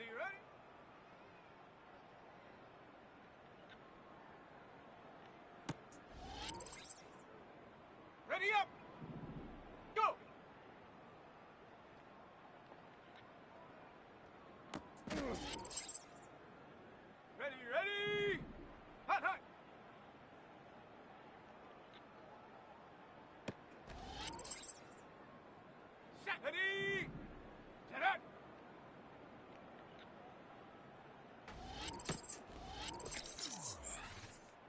Ready, ready. Ready up. Go. Ready, ready. Hot, hot. Set. Ready. Set up.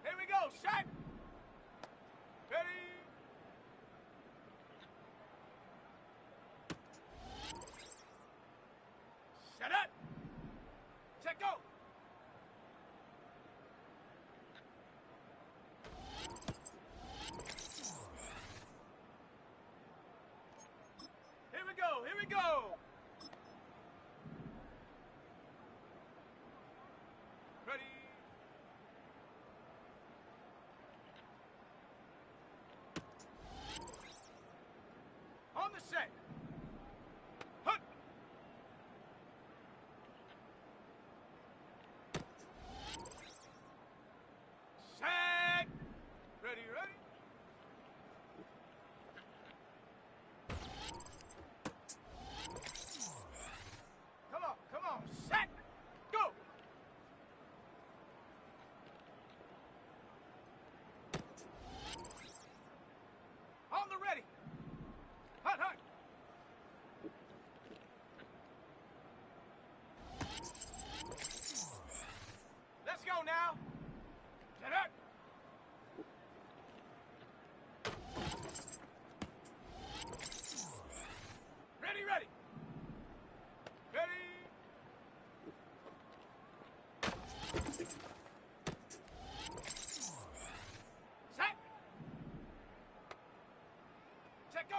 Here we go. Set. Ready. Set up. Set go. Here we go. Here we go. Ready. On the set. Hut. Set. Ready, ready. Come on. Set. Go. On the ready. Hut, hut. Let's go now. Set up. Ready, ready. Ready. Set. Set go.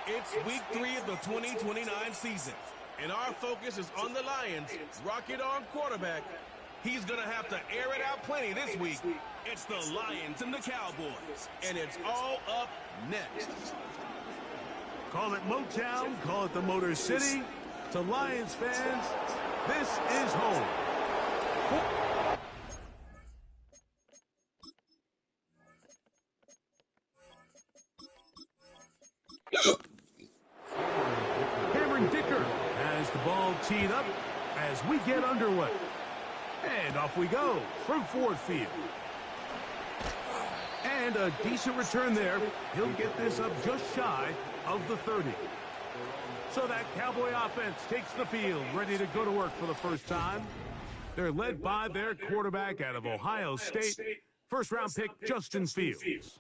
It's week 3 of the 2029 season, and our focus is on the Lions. Rocket on quarterback. He's going to have to air it out plenty this week. It's the Lions and the Cowboys, and it's all up next. Call it Motown, call it the Motor City. To Lions fans, this is home. Cameron Dicker has the ball teed up as we get underway. And off we go from Ford Field. And a decent return there. He'll get this up just shy of the 30. So that Cowboy offense takes the field, ready to go to work for the first time. They're led by their quarterback out of Ohio State, first-round pick Justin Fields.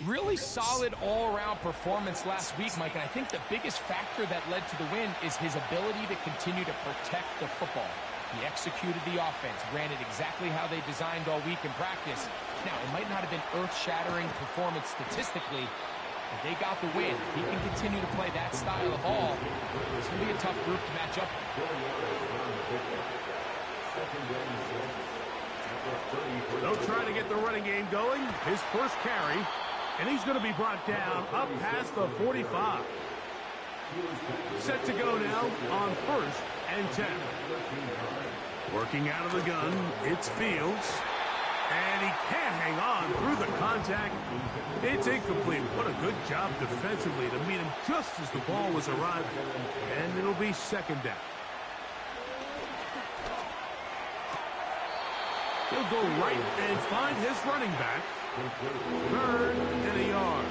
Really solid all-around performance last week, Mike, and I think the biggest factor that led to the win is his ability to continue to protect the football. He executed the offense, ran it exactly how they designed all week in practice. Now, it might not have been earth-shattering performance statistically, but they got the win. If he can continue to play that style of ball, it's going to be a tough group to match up with. They'll try to get the running game going. His first carry, and he's going to be brought down up past the 45. Set to go now on 1st and 10. Working out of the gun, it's Fields. And he can't hang on through the contact. It's incomplete. What a good job defensively to meet him just as the ball was arriving. And it'll be second down. He'll go right and find his running back. 3rd and a yard.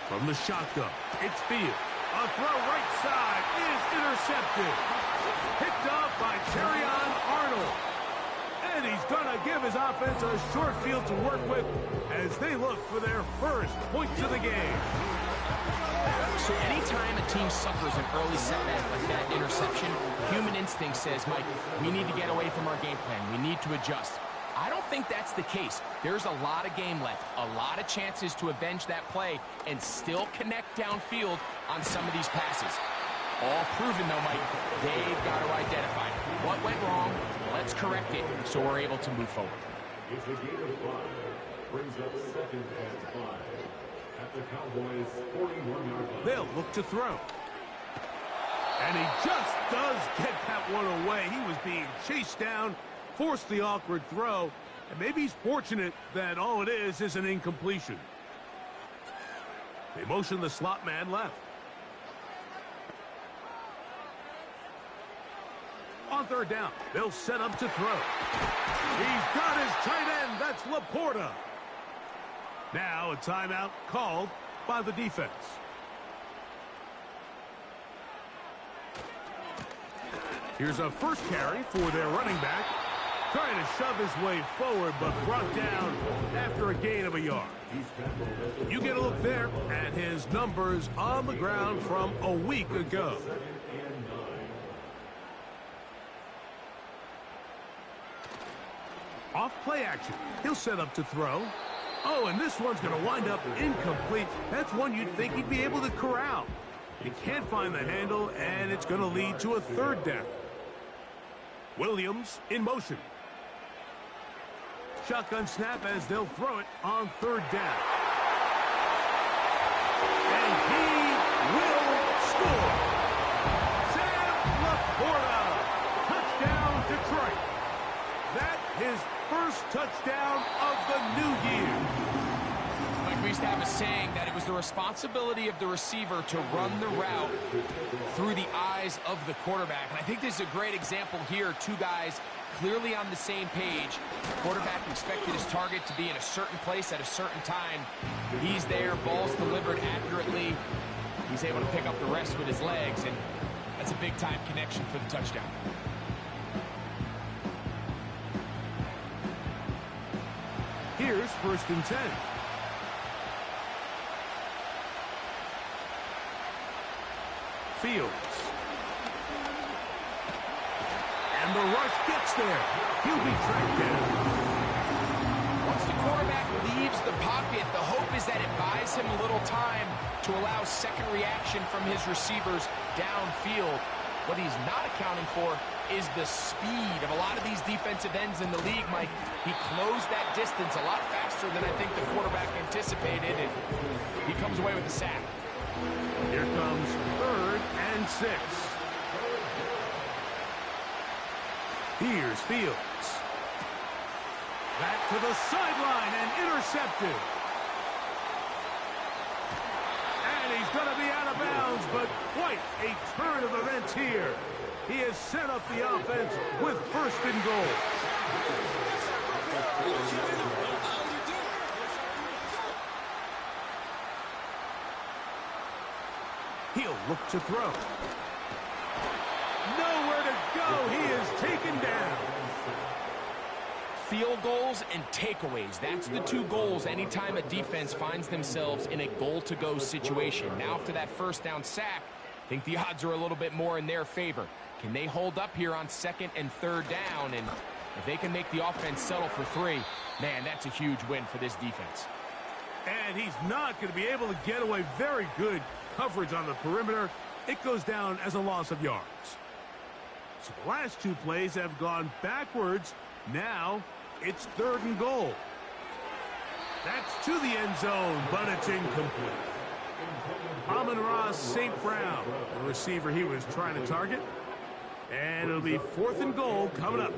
From the shotgun, it's Field. A throw right side is intercepted. Picked off by Terrion Arnold. And he's going to give his offense a short field to work with as they look for their first points of the game. So anytime a team suffers an early setback like that interception, human instinct says, Mike, we need to get away from our game plan. We need to adjust. I don't think that's the case. There's a lot of game left, a lot of chances to avenge that play and still connect downfield on some of these passes. All proven, though, Mike, they've got to identify what went wrong. Let's correct it so we're able to move forward. It's a gain of 5. Brings up 2nd and 5. At the Cowboys' 41-yard line. They'll look to throw. And he just does get that one away. He was being chased down, forced the awkward throw, and maybe he's fortunate that all it is an incompletion. They motion the slot man left. On 3rd down, they'll set up to throw. He's got his tight end. That's Laporta. Now a timeout called by the defense. Here's a first carry for their running back. Trying to shove his way forward, but brought down after a gain of a yard. You get a look there at his numbers on the ground from a week ago. Off play action. He'll set up to throw. Oh, and this one's going to wind up incomplete. That's one you'd think he'd be able to corral. He can't find the handle, and it's going to lead to a 3rd down. Williams in motion. Shotgun snap as they'll throw it on 3rd down. And he will score. Sam Laporta. Touchdown, Detroit. That his first touchdown of the new year. Mike, we used to have a saying that it was the responsibility of the receiver to run the route through the eyes of the quarterback. And I think this is a great example here. Two guys clearly on the same page. The quarterback expected his target to be in a certain place at a certain time. He's there, ball's delivered accurately. He's able to pick up the rest with his legs, and that's a big-time connection for the touchdown. Here's 1st and 10. Fields. And the rush gets there. He'll be tracked down. Once the quarterback leaves the pocket, the hope is that it buys him a little time to allow second reaction from his receivers downfield. What he's not accounting for is the speed of a lot of these defensive ends in the league, Mike. He closed that distance a lot faster than I think the quarterback anticipated, and he comes away with a sack. Here comes 3rd and 6. Here's Fields. Back to the sideline and intercepted. And he's going to be out of it's here. He has set up the offense with first and goal. He'll look to throw. Nowhere to go. He is taken down. Field goals and takeaways. That's the two goals anytime a defense finds themselves in a goal-to-go situation. Now after that first down sack, I think the odds are a little bit more in their favor. Can they hold up here on second and third down? And if they can make the offense settle for 3, man, that's a huge win for this defense. And he's not going to be able to get away. Very good coverage on the perimeter. It goes down as a loss of yards. So the last 2 plays have gone backwards. Now it's 3rd and goal. That's to the end zone, but it's incomplete. Amon-Ra St. Brown, the receiver he was trying to target. And it'll be 4th and goal coming up.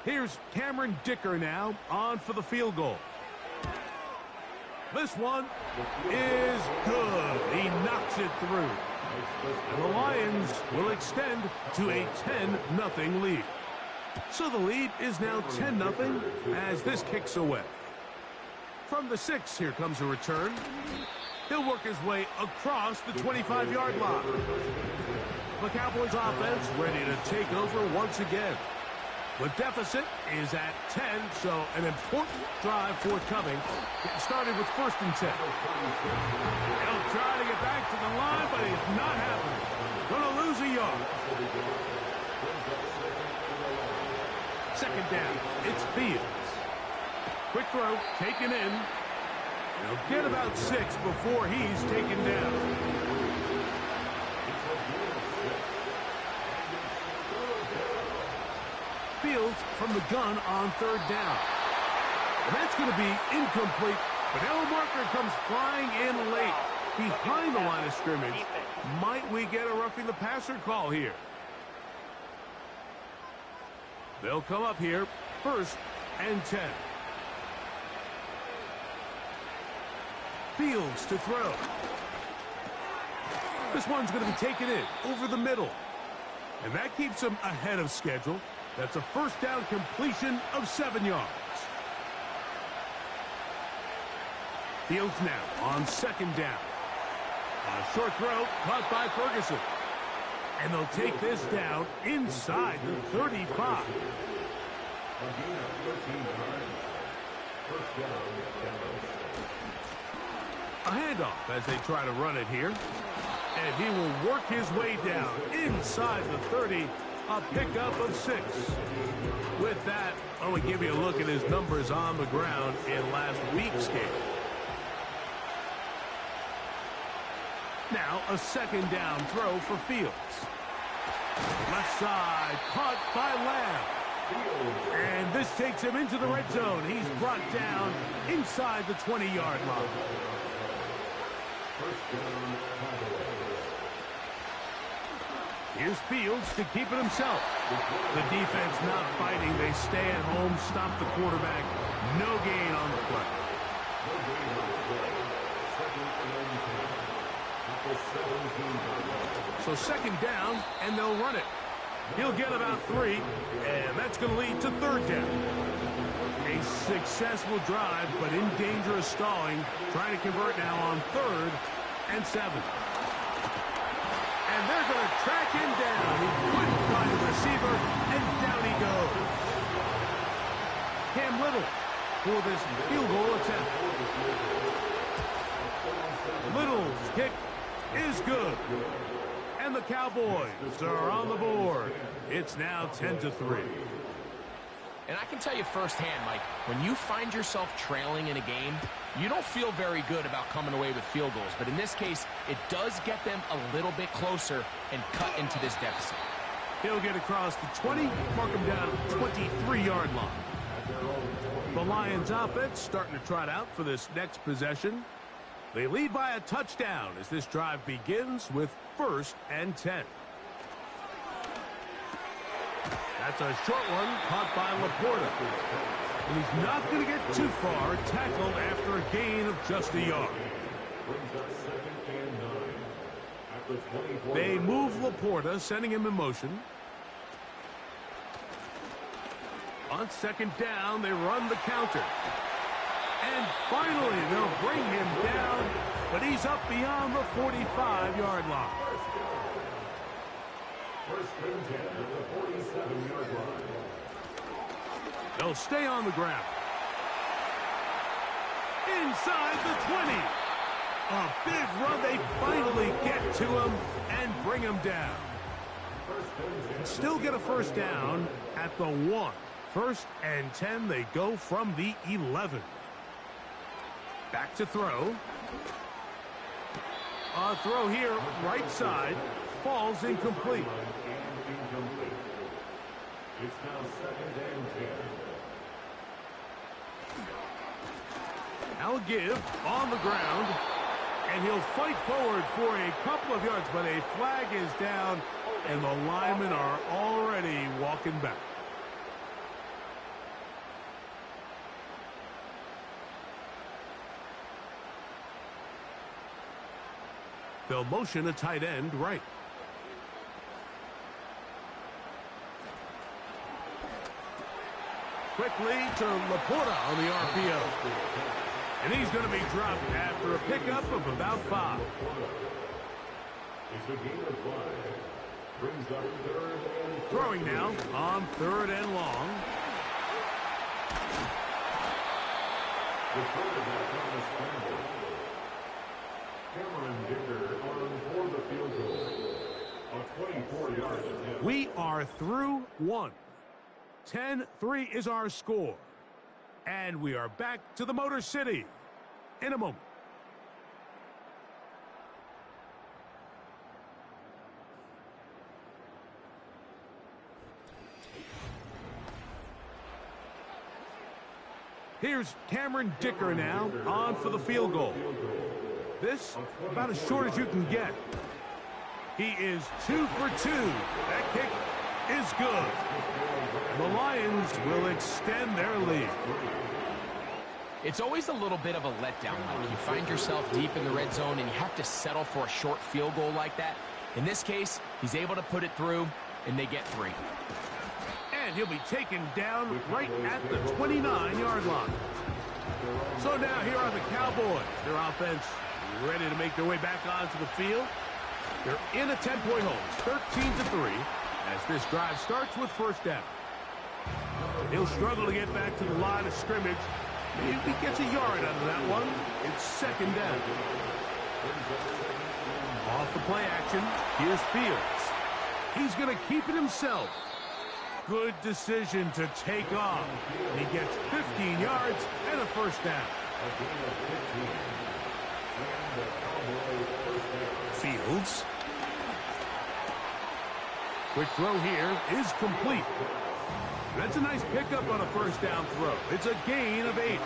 Here's Cameron Dicker now on for the field goal. This one is good. He knocks it through. And the Lions will extend to a 10-0 lead. So the lead is now 10-0 as this kicks away. From the 6, here comes a return. He'll work his way across the 25-yard line. The Cowboys offense ready to take over once again. The deficit is at 10, so an important drive forthcoming. Getting started with 1st and 10. He'll try to get back to the line, but it's not happening. Going to lose a yard. 2nd down. It's Fields. Quick throw, taken in. He'll get about 6 before he's taken down. Fields from the gun on 3rd down. And that's going to be incomplete. But now a marker comes flying in late behind the line of scrimmage. Might we get a roughing the passer call here? They'll come up here, 1st and 10. Fields to throw. This one's going to be taken in over the middle. And that keeps him ahead of schedule. That's a 1st down completion of 7 yards. Fields now on 2nd down. A short throw caught by Ferguson. And they'll take this down inside the 35. A handoff as they try to run it here. And he will work his way down inside the 30. A pickup of 6. With that, I want to give you a look at his numbers on the ground in last week's game. Now a 2nd down throw for Fields. Left side, caught by Lamb. And this takes him into the red zone. He's brought down inside the 20-yard line. Here's Fields to keep it himself. The defense not fighting. They stay at home, stop the quarterback. No gain on the play. So 2nd down, and they'll run it. He'll get about 3, and that's going to lead to 3rd down. A successful drive, but in danger of stalling. Trying to convert now on 3rd and 7. And they're going to track him down. He couldn't find a receiver, and down he goes. Cam Little for this field goal attempt. Little's kick is good. And the Cowboys are on the board. It's now 10-3. And I can tell you firsthand, Mike, when you find yourself trailing in a game, you don't feel very good about coming away with field goals. But in this case, it does get them a little bit closer and cut into this deficit. He'll get across the 20, mark him down at the 23-yard line. The Lions offense starting to trot out for this next possession. They lead by a touchdown as this drive begins with 1st and 10. That's a short one caught by Laporta. And he's not going to get too far. Tackled after a gain of just a yard. the 24. They move Laporta, sending him in motion. On second down, they run the counter. And finally, they'll bring him down, but he's up beyond the 45-yard line. First and 10 at the 47-yard line. They'll stay on the ground. Inside the 20. A big run. They finally get to him and bring him down. Still get a first down at the 1. First and 10, they go from the 11. Back to throw. A throw here, right side, falls incomplete. It's now second and 10. Now a give on the ground, and he'll fight forward for a couple of yards, but a flag is down, and the linemen are already walking back. They'll motion a tight end right. Quickly to Laporta on the RPO. And he's going to be dropped after a pickup of about 5. It's a gain of 5. Brings up third and 3. Throwing now on third and long. The quarterback on the scramble. Cameron Dicker on for the field goal. A 24-yard attempt. We are through 1. 10-3 is our score. And we are back to the Motor City in a moment. Here's Cameron Dicker now on for the field goal. This about as short as you can get. He is 2 for 2. That kick is good. The Lions will extend their lead. It's always a little bit of a letdown. Like you find yourself deep in the red zone and you have to settle for a short field goal like that. In this case, he's able to put it through, and they get 3. And he'll be taken down right at the 29-yard line. So now here are the Cowboys. Their offense ready to make their way back onto the field. They're in a 10-point hole. It's 13-3 as this drive starts with first down. He'll struggle to get back to the line of scrimmage. Maybe he gets a yard out of that one. It's second down. Off the play action, here's Fields. He's going to keep it himself. Good decision to take off. He gets 15 yards and a first down. Fields. Quick throw here is complete. That's a nice pickup on a first down throw. It's a gain of 8.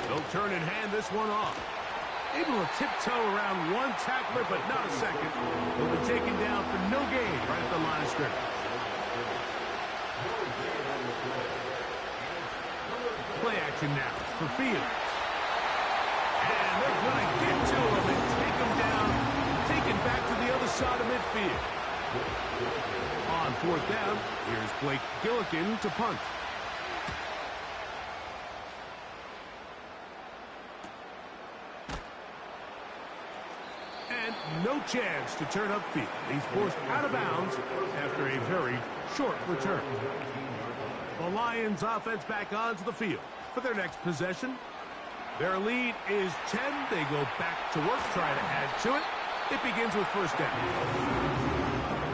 They'll turn and hand this one off. Able to tiptoe around one tackler, but not a second. He'll be taken down for no gain right at the line of scrimmage. Play action now for Fields. And they're going to get to him and take him down, taken back to the other side of midfield. On fourth down, here's Blake Gillikin to punt. And no chance to turn upfield. He's forced out of bounds after a very short return. The Lions offense back onto the field for their next possession. Their lead is 10. They go back to work, try to add to it. It begins with first down.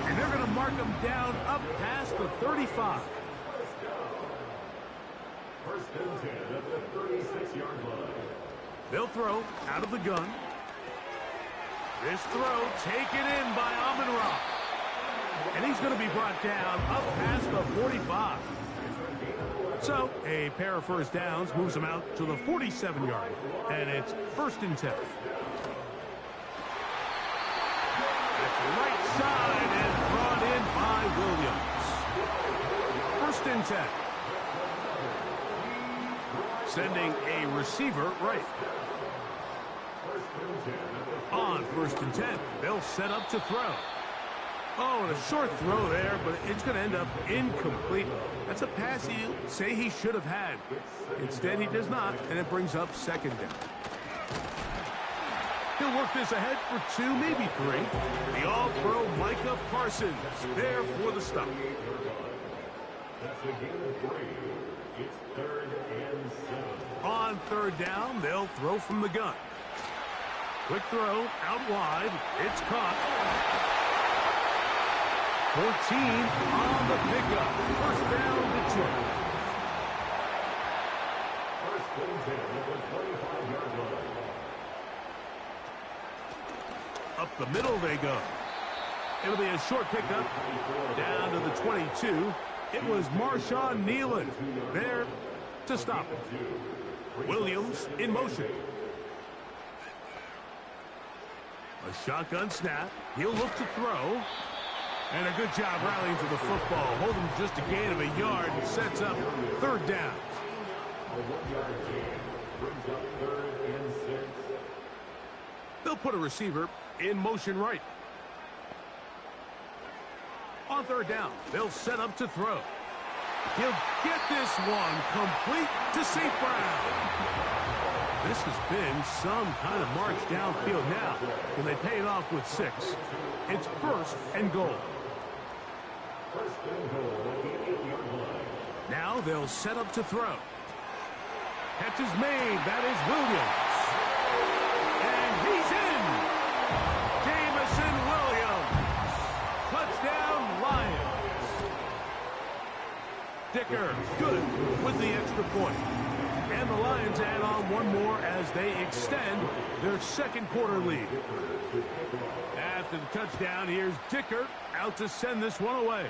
And they're going to mark them down up past the 35. First and 10 at the 36-yard line. They'll throw out of the gun. This throw taken in by Amon-Ra. And he's going to be brought down up past the 45. So, a pair of first downs moves him out to the 47-yard. And it's first and 10. That's right side and brought in by Williams. First and 10. sending a receiver right. On 1st and 10, they'll set up to throw. Oh, and a short throw there, but it's going to end up incomplete. That's a pass he'll say he should have had. Instead, he does not, and it brings up 2nd down. He'll work this ahead for 2, maybe 3. The all-pro Micah Parsons there for the stop. That's a gain of 3. It's 3rd and 7. On 3rd down, they'll throw from the gun. Quick throw, out wide. It's caught. 14 on the pickup. 1st down, Detroit. 1st and 10 at the 25-yard line. Up the middle they go. It'll be a short pickup. Down to the 22. It was Marshawn Nealon there to stop it. Williams in motion. A shotgun snap. He'll look to throw. And a good job rallying to the football. Holding just a gain of a yard and sets up 3rd down. A 1-yard gain brings up 3rd and 6. They'll put a receiver in motion right. On 3rd down, they'll set up to throw. He'll get this one complete to St. Brown. This has been some kind of march downfield now, and they pay it off with 6. It's 1st and goal. 1st and goal at the 8-yard line. Now they'll set up to throw. Catch is made. That is Williams. And he's in. Jamison Williams. Touchdown, Lions. Dicker, good with the extra point. And the Lions add on one more as they extend their 2nd quarter lead. After the touchdown, here's Dicker out to send this one away.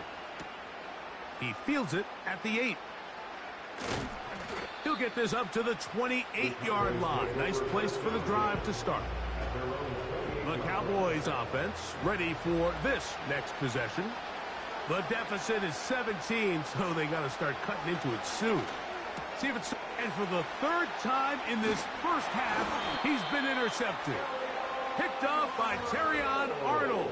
He fields it at the 8. He'll get this up to the 28-yard line. Nice place for the drive to start. The Cowboys offense ready for this next possession. The deficit is 17, so they got to start cutting into it soon. See if it's... And for the 3rd time in this 1st half, he's been intercepted. Picked off by Terrion Arnold.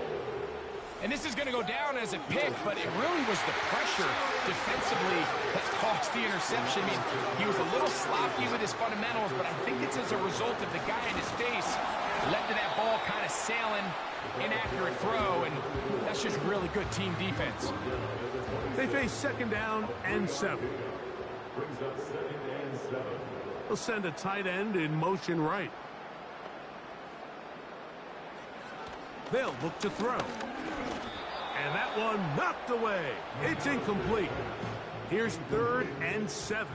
And this is going to go down as a pick, but it really was the pressure defensively that caused the interception. I mean, he was a little sloppy with his fundamentals, but I think it's as a result of the guy in his face led to that ball kind of sailing, inaccurate throw, and that's just really good team defense. They face 2nd down and 7. Brings up 2nd and 7. They'll send a tight end in motion right. They'll look to throw. And that one knocked away. It's incomplete. Here's 3rd and 7.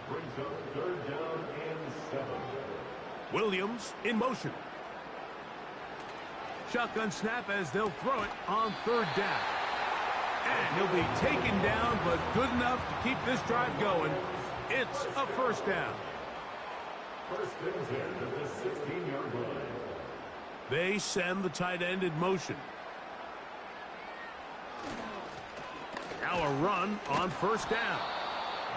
Brings up 3rd down and 7. Williams in motion. Shotgun snap as they'll throw it on 3rd down. And he'll be taken down, but good enough to keep this drive going. It's a 1st down. 1st and 10 at the 16-yard line. They send the tight end in motion. Now a run on 1st down.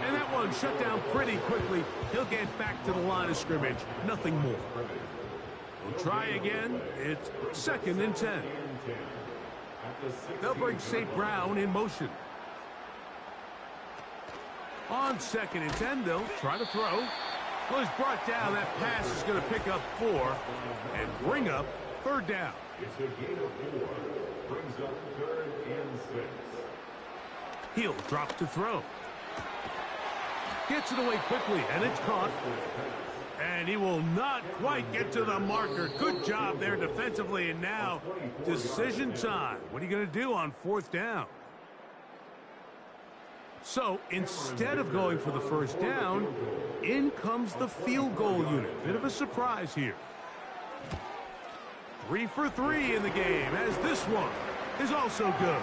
And that one shut down pretty quickly. He'll get back to the line of scrimmage. Nothing more. We'll try again. It's 2nd and 10. They'll bring St. Brown in motion. On 2nd and 10, they'll try to throw. Well, he's brought down. That pass is going to pick up 4 and bring up 3rd down. It's a gain of 4. Brings up 3rd and 6. He'll drop to throw. Gets it away quickly, and it's caught. And he will not quite get to the marker. Good job there defensively, and now decision time. What are you going to do on 4th down? So instead of going for the 1st down, in comes the field goal unit. Bit of a surprise here. 3 for 3 in the game, as this one is also good.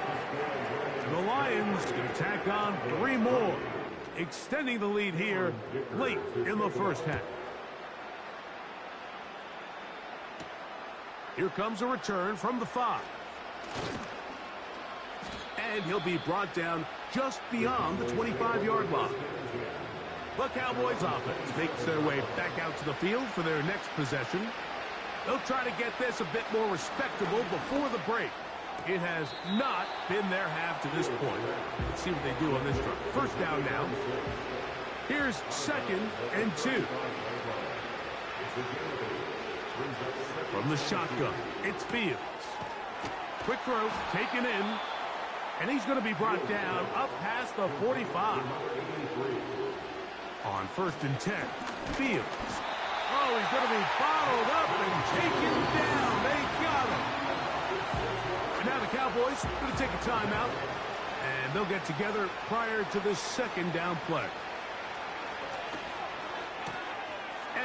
And the Lions going to tack on 3 more, extending the lead here late in the 1st half. Here comes a return from the 5. And he'll be brought down just beyond the 25-yard line. The Cowboys offense makes their way back out to the field for their next possession. They'll try to get this a bit more respectable before the break. It has not been their half to this point. Let's see what they do on this drive. First down now. Here's 2nd and 2. From the shotgun, it's Fields. Quick throw, taken in. And he's going to be brought down up past the 45. On 1st and 10, Fields. Oh, he's going to be bottled up and taken down. They got him. And now the Cowboys are going to take a timeout. And they'll get together prior to this 2nd down play.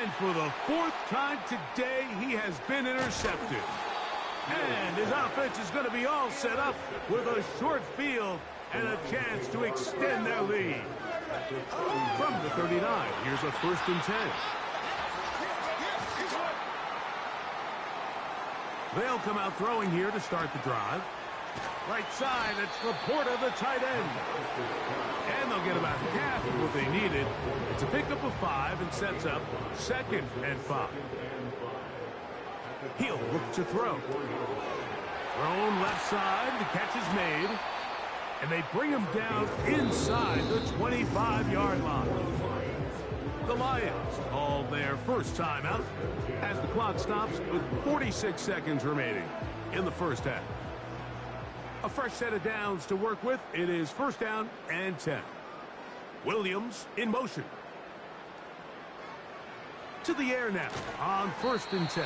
And for the 4th time today, he has been intercepted. And his offense is going to be all set up with a short field and a chance to extend their lead. From the 39, here's a 1st and 10. They'll come out throwing here to start the drive. Right side, it's Laporta, the tight end. And they'll get about half of what they needed. It's a pickup of 5 and sets up 2nd and 5. He'll look to throw. Thrown left side, the catch is made. And they bring him down inside the 25-yard line. The Lions call their first timeout as the clock stops with 46 seconds remaining in the first half. A fresh set of downs to work with. It is 1st down and 10. Williams in motion. To the air now on 1st and 10.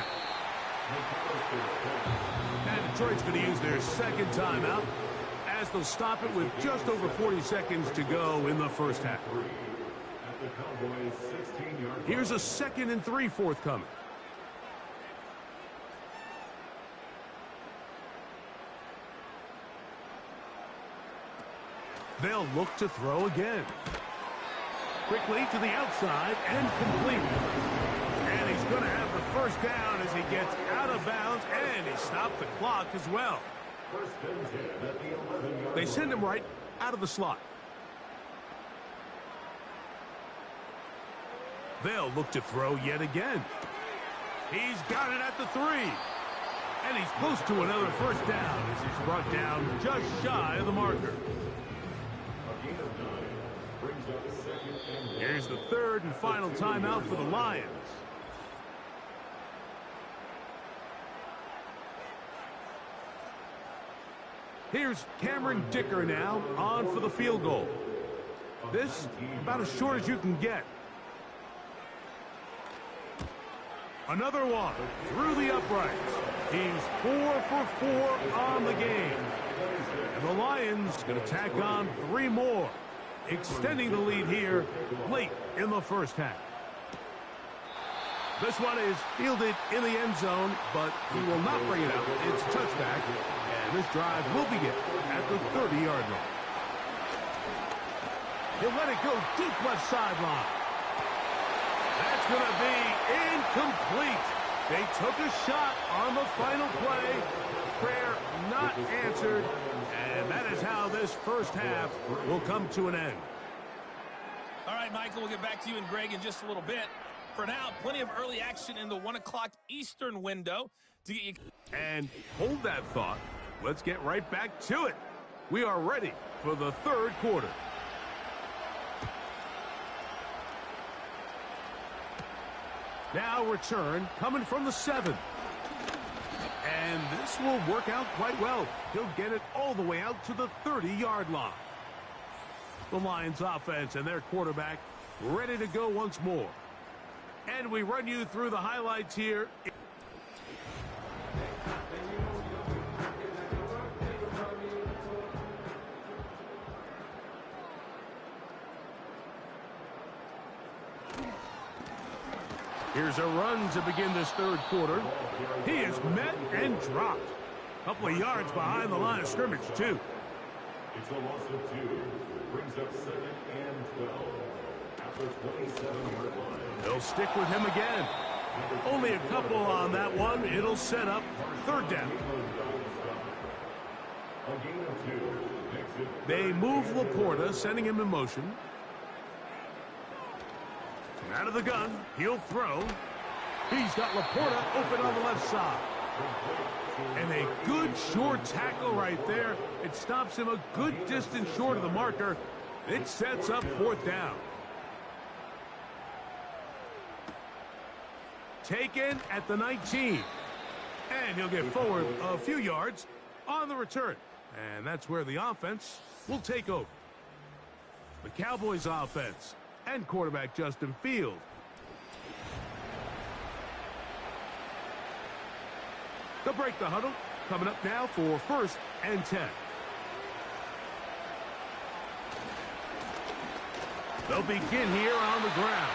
And Detroit's going to use their 2nd timeout as they'll stop it with just over 40 seconds to go in the first half. Here's a 2nd and 3 forthcoming. They'll look to throw again. Quickly to the outside and complete. And he's going to have the 1st down as he gets out of bounds, and he stopped the clock as well. They send him right out of the slot. They'll look to throw yet again. He's got it at the 3. And he's close to another 1st down as he's brought down just shy of the marker. Here's the 3rd and final timeout for the Lions. Here's Cameron Dicker now on for the field goal. This about as short as you can get. Another one through the uprights. He's 4 for 4 on the game. And the Lions going to tack on 3 more, extending the lead here late in the first half. This one is fielded in the end zone, but he will not bring it out. It's a touchback, and this drive will begin at the 30-yard line. He'll let it go deep left sideline. That's going to be incomplete. They took a shot on the final play. Prayer not answered. And that is how this first half will come to an end. All right, Michael, we'll get back to you and Greg in just a little bit. For now, plenty of early action in the 1 o'clock Eastern window to get you. And hold that thought. Let's get right back to it. We are ready for the 3rd quarter. Now return coming from the 7. And this will work out quite well. He'll get it all the way out to the 30-yard line. The Lions offense and their quarterback ready to go once more. And we run you through the highlights here. Here's a run to begin this 3rd quarter. He is met and dropped. A couple of yards behind the line of scrimmage, too. It's a loss of 2. Brings up 2nd and 12. After 27-yard line. They'll stick with him again. Only a couple on that one. It'll set up 3rd down. A gain of 2. They move Laporta, sending him in motion. Out of the gun, he'll throw. He's got Laporta open on the left side. And a good short tackle right there. It stops him a good distance short of the marker. It sets up 4th down. Taken at the 19. And he'll get forward a few yards on the return. And that's where the offense will take over. The Cowboys offense and quarterback Justin Fields. They'll break the huddle. Coming up now for 1st and 10. They'll begin here on the ground.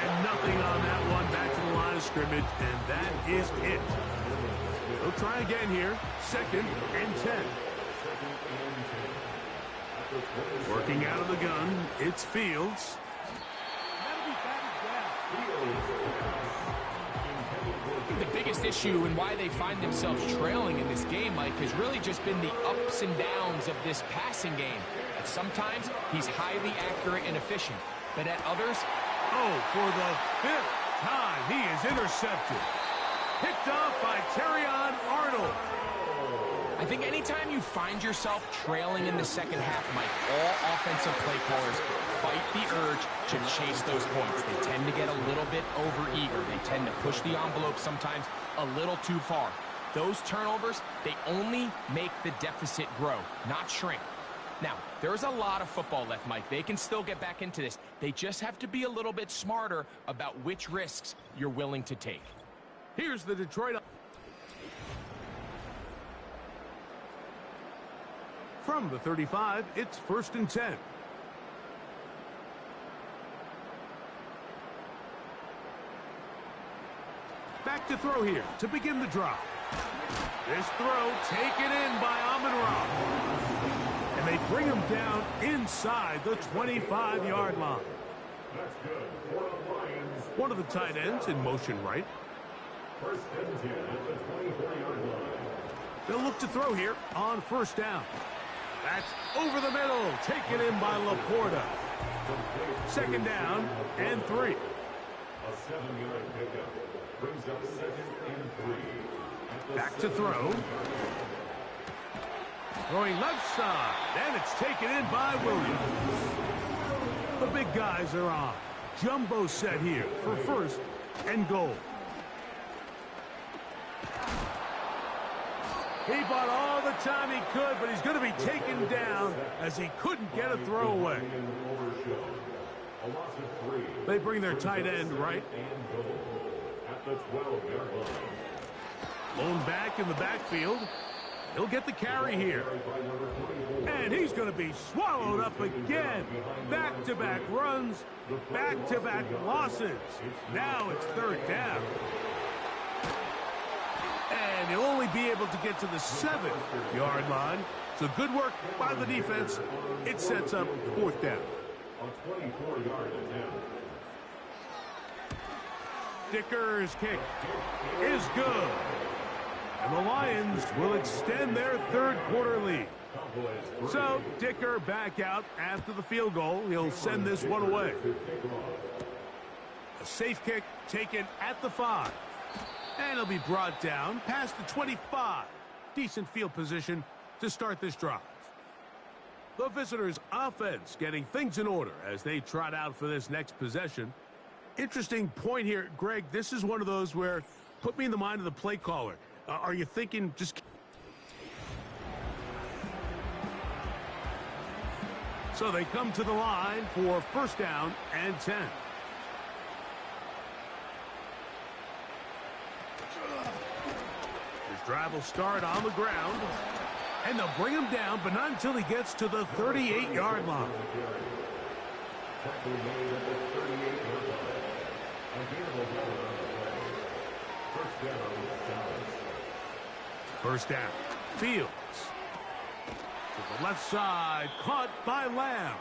And nothing on that one. Back to the line of scrimmage, and that is it. They'll try again here. 2nd and 10. Working out of the gun, it's Fields. The biggest issue and why they find themselves trailing in this game, Mike, has really just been the ups and downs of this passing game. At sometimes, he's highly accurate and efficient, but at others... Oh, for the 5th time, he is intercepted. Picked off by Terrion Arnold. I think anytime you find yourself trailing in the second half, Mike, all offensive play callers fight the urge to chase those points. They tend to get a little bit overeager. They tend to push the envelope sometimes a little too far. Those turnovers, they only make the deficit grow, not shrink. Now, there's a lot of football left, Mike. They can still get back into this. They just have to be a little bit smarter about which risks you're willing to take. Here's the Detroit... From the 35, it's 1st and 10. Back to throw here to begin the drive. This throw taken in by Amon-Ra. And they bring him down inside the 25-yard line. That's good. For the Lions. One of the tight ends in motion right. 1st and 10 at the 24-yard line. They'll look to throw here on 1st down. That's over the middle, taken in by Laporta. 2nd down and 3. A 7-yard pickup brings up 2nd and 3. Back to throw. Throwing left side, and it's taken in by Williams. The big guys are on. Jumbo set here for 1st and goal. He bought all the time he could, but he's going to be taken down as he couldn't get a throw away. They bring their tight end right. At the 12-yard line. Blown back in the backfield. He'll get the carry here. And he's going to be swallowed up again. Back-to-back runs, back-to-back losses. Now it's 3rd down. And he'll only be able to get to the 7-yard line. So good work by the defense. It sets up 4th down. A 24-yard attempt. Dicker's kick is good. And the Lions will extend their 3rd quarter lead. So Dicker back out after the field goal. He'll send this one away. A safe kick taken at the 5. And he'll be brought down past the 25. Decent field position to start this drive. The visitors' offense getting things in order as they trot out for this next possession. Interesting point here, Greg. This is one of those where, put me in the mind of the play caller. Are you thinking just... So they come to the line for 1st down and 10. His drive will start on the ground. And they'll bring him down, but not until he gets to the 38-yard line. First down. Fields. To the left side. Caught by Lamb.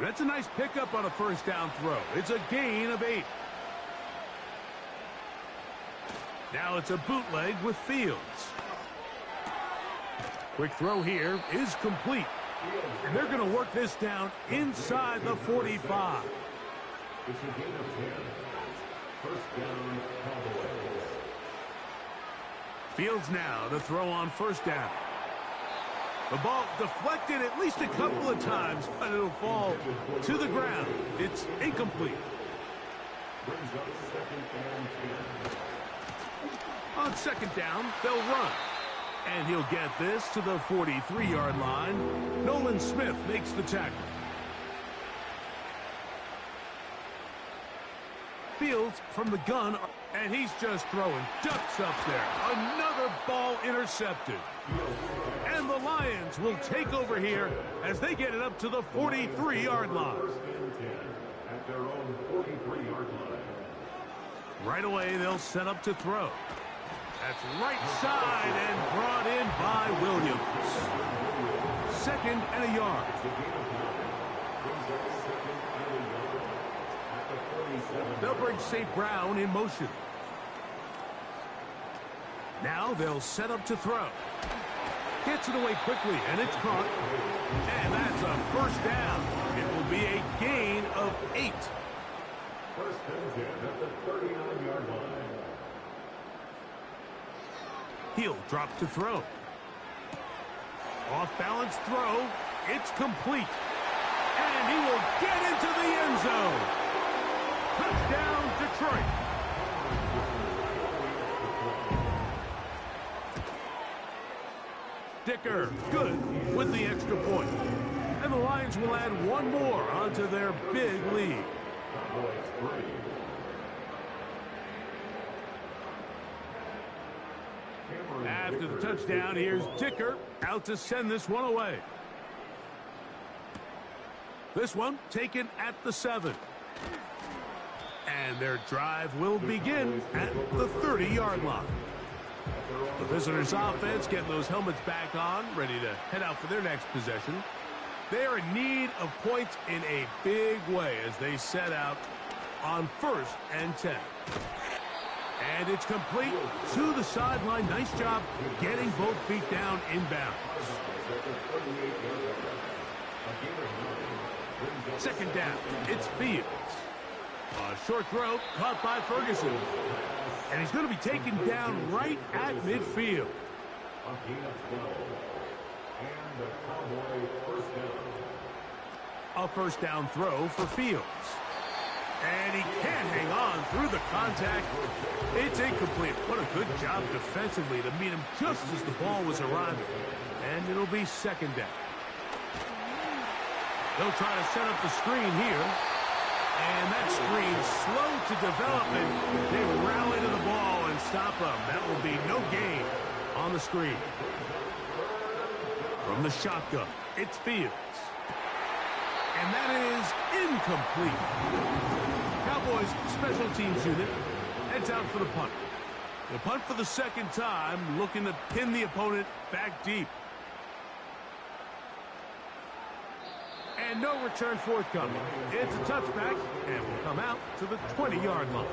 That's a nice pickup on a 1st down throw. It's a gain of 8. Now it's a bootleg with Fields. Quick throw here is complete. And they're going to work this down inside the 45. It's a gain of 10. First down, Cowboys. Fields now to throw on first down. The ball deflected at least a couple of times, but it'll fall to the ground. It's incomplete. Brings up second and 10. On second down, they'll run. And he'll get this to the 43-yard line. Nolan Smith makes the tackle. Fields from the gun, and he's just throwing ducks up there. Another ball intercepted. And the Lions will take over here as they get it up to the 43-yard line. At their own 43-yard line. Right away, they'll set up to throw. That's right side and brought in by Williams. Second and a yard. They'll bring St. Brown in motion. Now they'll set up to throw. Gets it away quickly, and it's caught. And that's a first down. It will be a gain of 8. First and 10 at the 39-yard line. He'll drop to throw. Off-balance throw. It's complete. And he will get into the end zone. Touchdown, Detroit. Dicker, good with the extra point. And the Lions will add one more onto their big lead. After the touchdown, here's Dicker out to send this one away. This one taken at the 7. And their drive will begin at the 30-yard line. The visitors' offense getting those helmets back on, ready to head out for their next possession. They are in need of points in a big way as they set out on first and 10. And it's complete to the sideline. Nice job getting both feet down inbounds. Second down, it's Fields. A short throw caught by Ferguson. And he's going to be taken down right at midfield. A first down throw for Fields. And he can't hang on through the contact. It's incomplete. What a good job defensively to meet him just as the ball was arriving. And it'll be second down. They'll try to set up the screen here. And that screen's slow to develop, and they rally to the ball and stop them. That will be no gain on the screen. From the shotgun, it's Fields. And that is incomplete. Cowboys special teams unit heads out for the punt. The punt for the second time, looking to pin the opponent back deep. And no return forthcoming. It's a touchback, and will come out to the 20-yard line.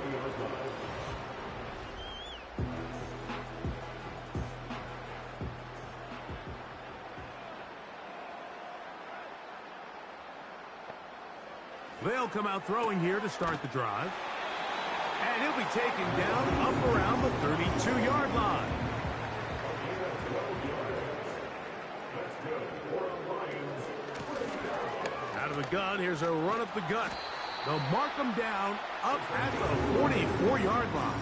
They'll come out throwing here to start the drive. And he'll be taken down up around the 32-yard line. Out of the gun, here's a run up the gut. They'll mark him down up at the 44-yard line.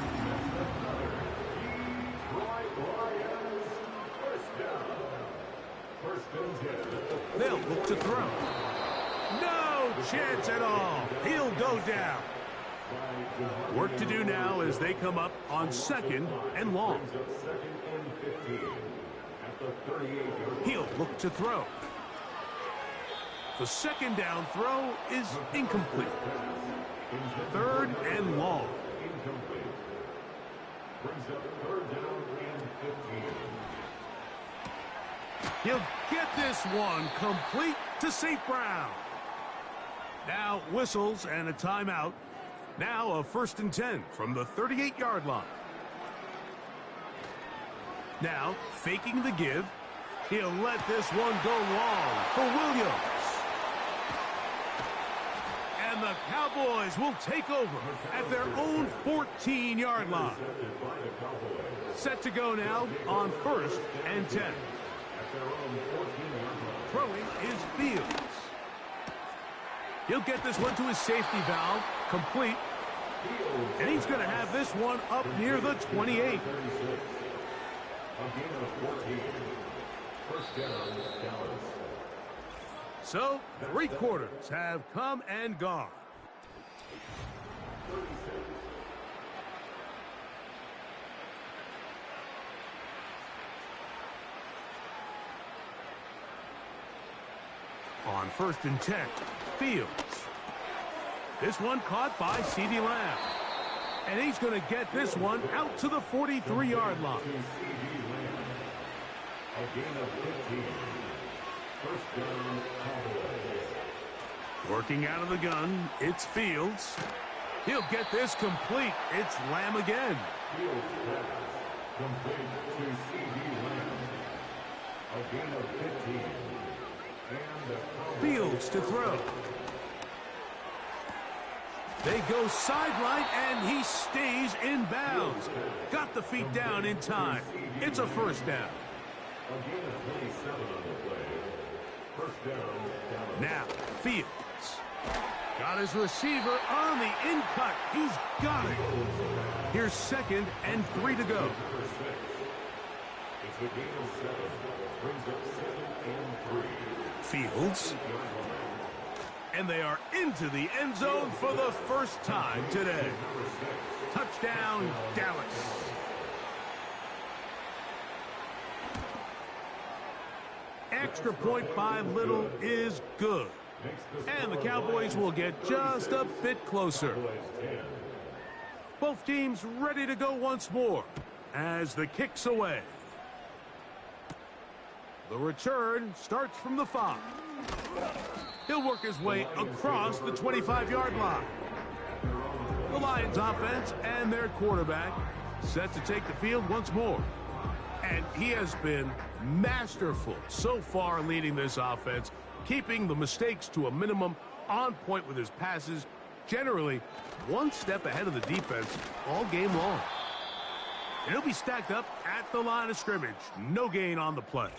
They'll look to throw. No chance at all. He'll go down. Work to do now as they come up on second and long. He'll look to throw. The second down throw is incomplete. Third and long. He'll get this one complete to St. Brown. Now whistles and a timeout. Now a first and 10 from the 38-yard line. Now faking the give. He'll let this one go long for Williams. And And the Cowboys will take over at their own 14-yard line. Set to go now on 1st and 10. Throwing is Fields. He'll get this one to his safety valve, complete. And he's going to have this one up near the 28. So, 3 quarters have come and gone. On 1st and 10, Fields. This one caught by CeeDee Lamb. And he's going to get this one out to the 43-yard line. Working out of the gun, it's Fields. He'll get this complete. It's Lamb again. Fields to throw. They go sideline, and he stays in bounds. Got the feet down in time. It's a 1st down. Now, Fields. Got his receiver on the in-cut. He's got it. Here's 2nd and 3 to go. Fields. And they are into the end zone for the first time today. Touchdown, Dallas. Extra point by Little is good. And the Cowboys will get just a bit closer. Both teams ready to go once more as the kick's away. The return starts from the 5. He'll work his way across the 25-yard line. The Lions offense and their quarterback set to take the field once more. And he has been masterful so far leading this offense, keeping the mistakes to a minimum, on point with his passes, generally one step ahead of the defense all game long. And he'll be stacked up at the line of scrimmage. No gain on the play.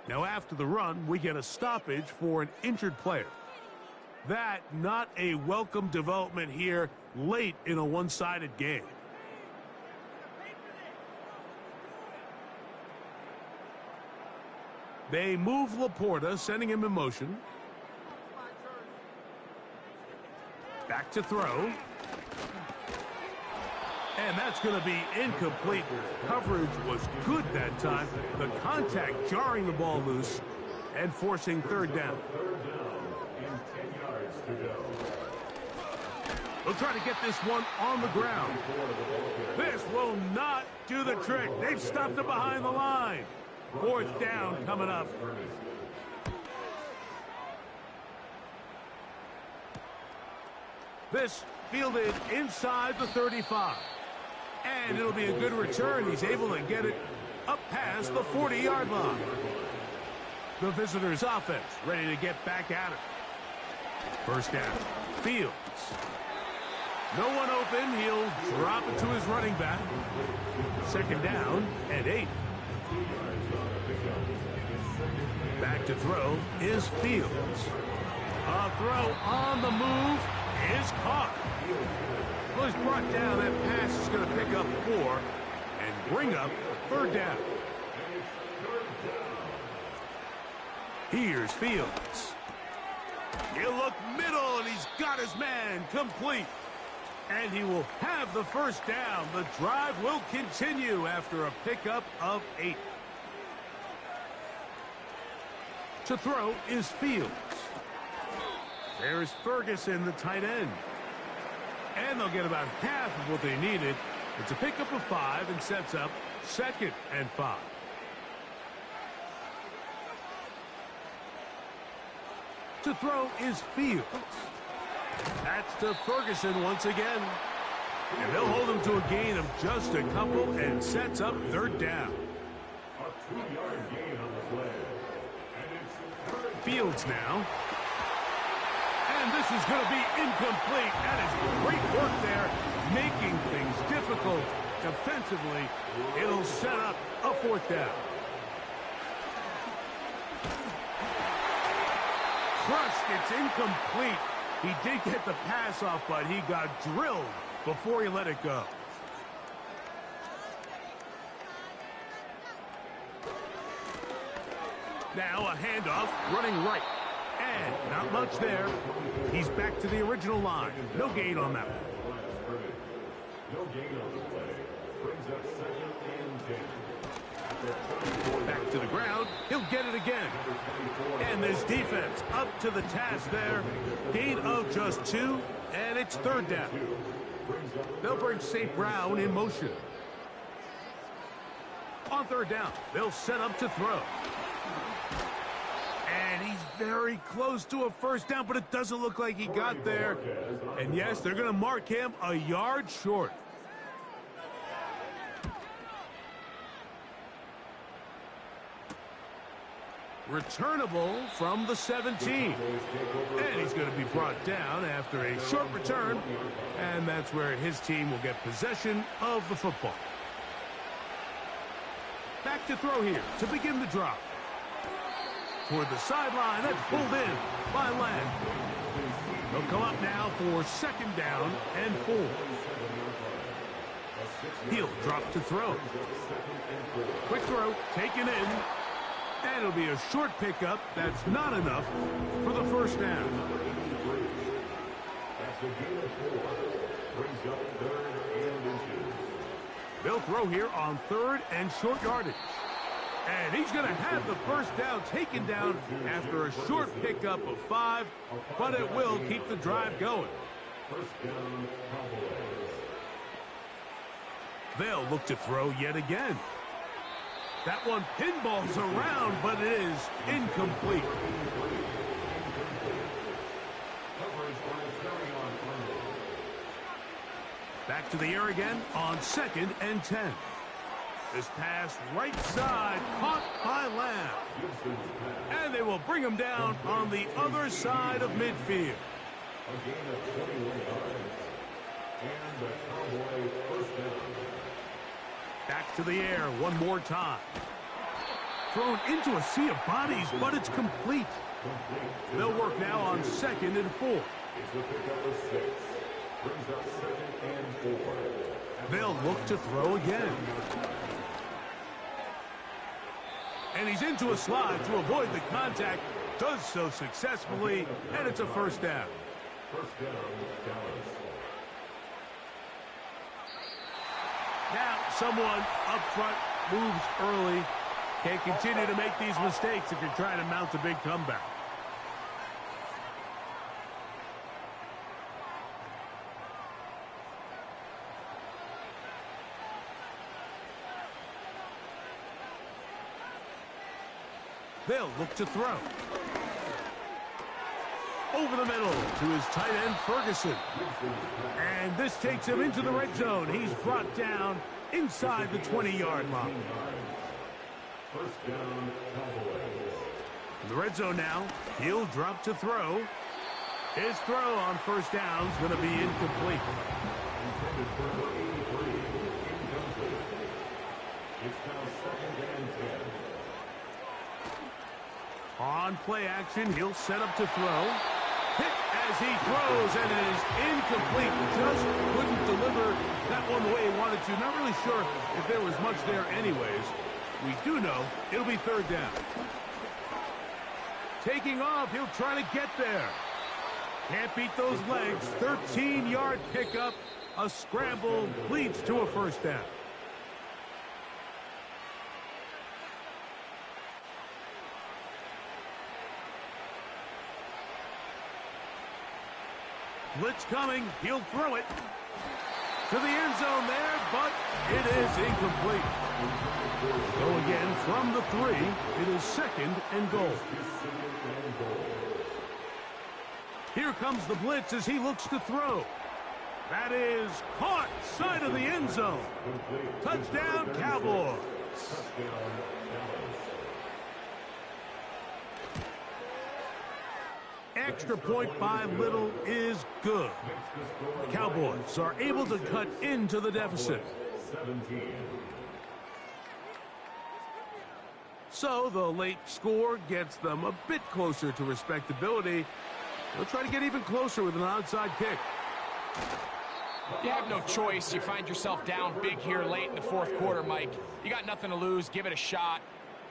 Now after the run, we get a stoppage for an injured player. That not a welcome development here late in a one-sided game. They move Laporta, sending him in motion. Back to throw. And that's going to be incomplete. Coverage was good that time. The contact jarring the ball loose and forcing 3rd down. They'll try to get this one on the ground. This will not do the trick. They've stopped it behind the line. 4th down coming up. This fielded inside the 35. And it'll be a good return. He's able to get it up past the 40-yard line. The visitors' offense ready to get back at it. 1st down. Fields. No one open. He'll drop it to his running back. 2nd down and 8. Back to throw is Fields. A throw on the move is caught. Well, he's brought down. That pass is going to pick up 4 and bring up 3rd down. Here's Fields. He'll look middle, and he's got his man complete. And he will have the 1st down. The drive will continue after a pickup of 8. To throw is Fields. There's Ferguson, the tight end. And they'll get about half of what they needed. It's a pickup of 5 and sets up 2nd and 5. To throw is Fields. That's to Ferguson once again. And they'll hold him to a gain of just a couple and sets up 3rd down. A 2-yard gain on the play. Fields now. And this is going to be incomplete. That is great work there, making things difficult defensively. It'll set up a fourth down. Crushed, it's incomplete. He did get the pass off, but he got drilled before he let it go. Now a handoff, running right. And not much there. He's back to the original line. No gain on that one. No gain on the play. Brings up 2nd and 10. Back to the ground. He'll get it again. And this defense up to the task there. Gain of just 2, and it's 3rd down. They'll bring St. Brown in motion. On 3rd down, they'll set up to throw. And he's very close to a first down, but it doesn't look like he got there. And yes, they're going to mark him a yard short. Returnable from the 17. And he's going to be brought down after a short return. And that's where his team will get possession of the football. Back to throw here to begin the drop. Toward the sideline, that's pulled in by Lamb. They'll come up now for 2nd down and 4. He'll drop to throw. Quick throw, taken in. And it'll be a short pickup. That's not enough for the first down. They'll throw here on 3rd and short yardage. And he's going to have the first down taken down after a short pickup of 5, but it will keep the drive going. They'll look to throw yet again. That one pinballs around, but it is incomplete. Back to the air again on 2nd and 10. This pass right side caught by Lamb. And they will bring him down on the other side of midfield. A gain of 21 yards. And the Cowboy first down. Back to the air one more time. Thrown into a sea of bodies, but it's complete. They'll work now on 2nd and 4. It's the pickup of 6. Brings up 2nd and 4. They'll look to throw again. And he's into a slide to avoid the contact. Does so successfully, and it's a first down. First down, Dallas. Now, someone up front moves early. Can't continue to make these mistakes if you're trying to mount a big comeback. They'll look to throw. Over the middle to his tight end, Ferguson. And this takes him into the red zone. He's brought down inside the 20-yard line. First down, Cowboys. In the red zone now, he'll drop to throw. His throw on first down is going to be incomplete. Intended for 83. Incomplete. It's now 2nd and 10. On play action, he'll set up to throw. Hit as he throws, and it is incomplete. Just couldn't deliver that one the way he wanted to. Not really sure if there was much there anyways. We do know it'll be 3rd down. Taking off, he'll try to get there. Can't beat those legs. 13-yard pickup. A scramble leads to a first down. Blitz coming. He'll throw it to the end zone there, but it is incomplete. Go again from the 3. It is 2nd and goal. Here comes the blitz as he looks to throw. That is caught side of the end zone. Touchdown, Cowboys. extra point by little is good. The Cowboys are able to cut into the deficit. 17. So the late score gets them a bit closer to respectability. They'll try to get even closer with an onside kick. You have no choice. You find yourself down big here late in the fourth quarter, Mike. You got nothing to lose. Give it a shot.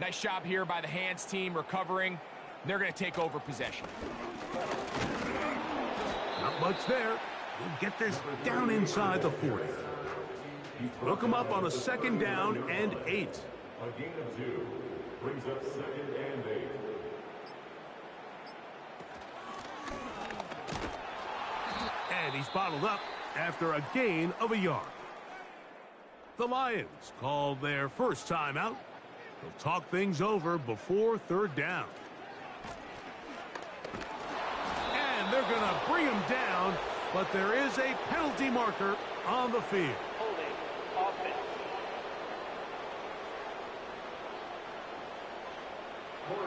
Nice job here by the Hands team recovering. They're going to take over possession. Not much there. We'll get this down inside the 40. Look them up on a 2nd down and 8. A gain of 2 brings up 2nd and 8. And he's bottled up after a gain of a yard. The Lions call their first timeout. They'll talk things over before 3rd down. And they're going to bring him down, but there is a penalty marker on the field.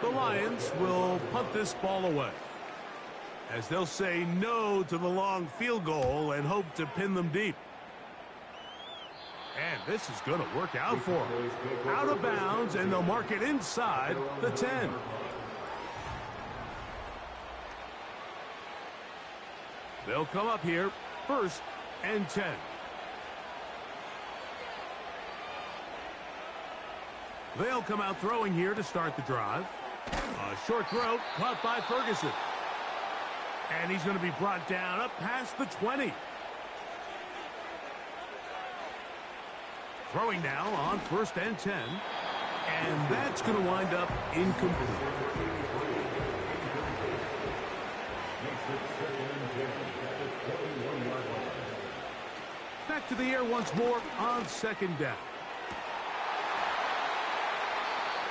The Lions will punt this ball away, as they'll say no to the long field goal and hope to pin them deep. And this is going to work out for them. Out of bounds, and they'll mark it inside the 10. They'll come up here, 1st and 10. They'll come out throwing here to start the drive. A short throw caught by Ferguson. And he's going to be brought down up past the 20. Throwing now on 1st and 10. And that's going to wind up incomplete. Back to the air once more on 2nd down.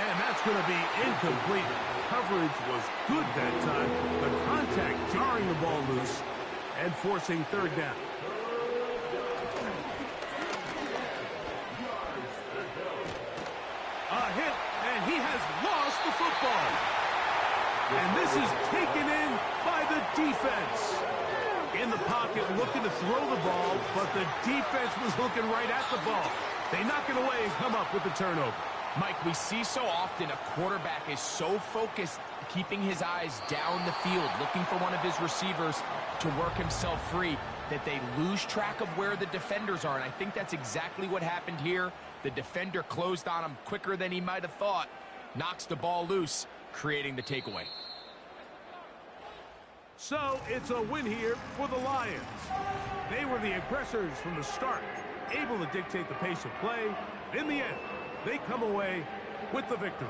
And that's going to be incomplete. Coverage was good that time. The contact jarring the ball loose and forcing 3rd down. A hit, and he has lost the football. And this is taken in by the defense. In the pocket, looking to throw the ball, but the defense was looking right at the ball. They knock it away and come up with the turnover. Mike, we see so often a quarterback is so focused, keeping his eyes down the field, looking for one of his receivers to work himself free, that they lose track of where the defenders are. And I think that's exactly what happened here. The defender closed on him quicker than he might have thought, knocks the ball loose, creating the takeaway. So it's a win here for the Lions. They were the aggressors from the start, able to dictate the pace of play. In the end, they come away with the victory.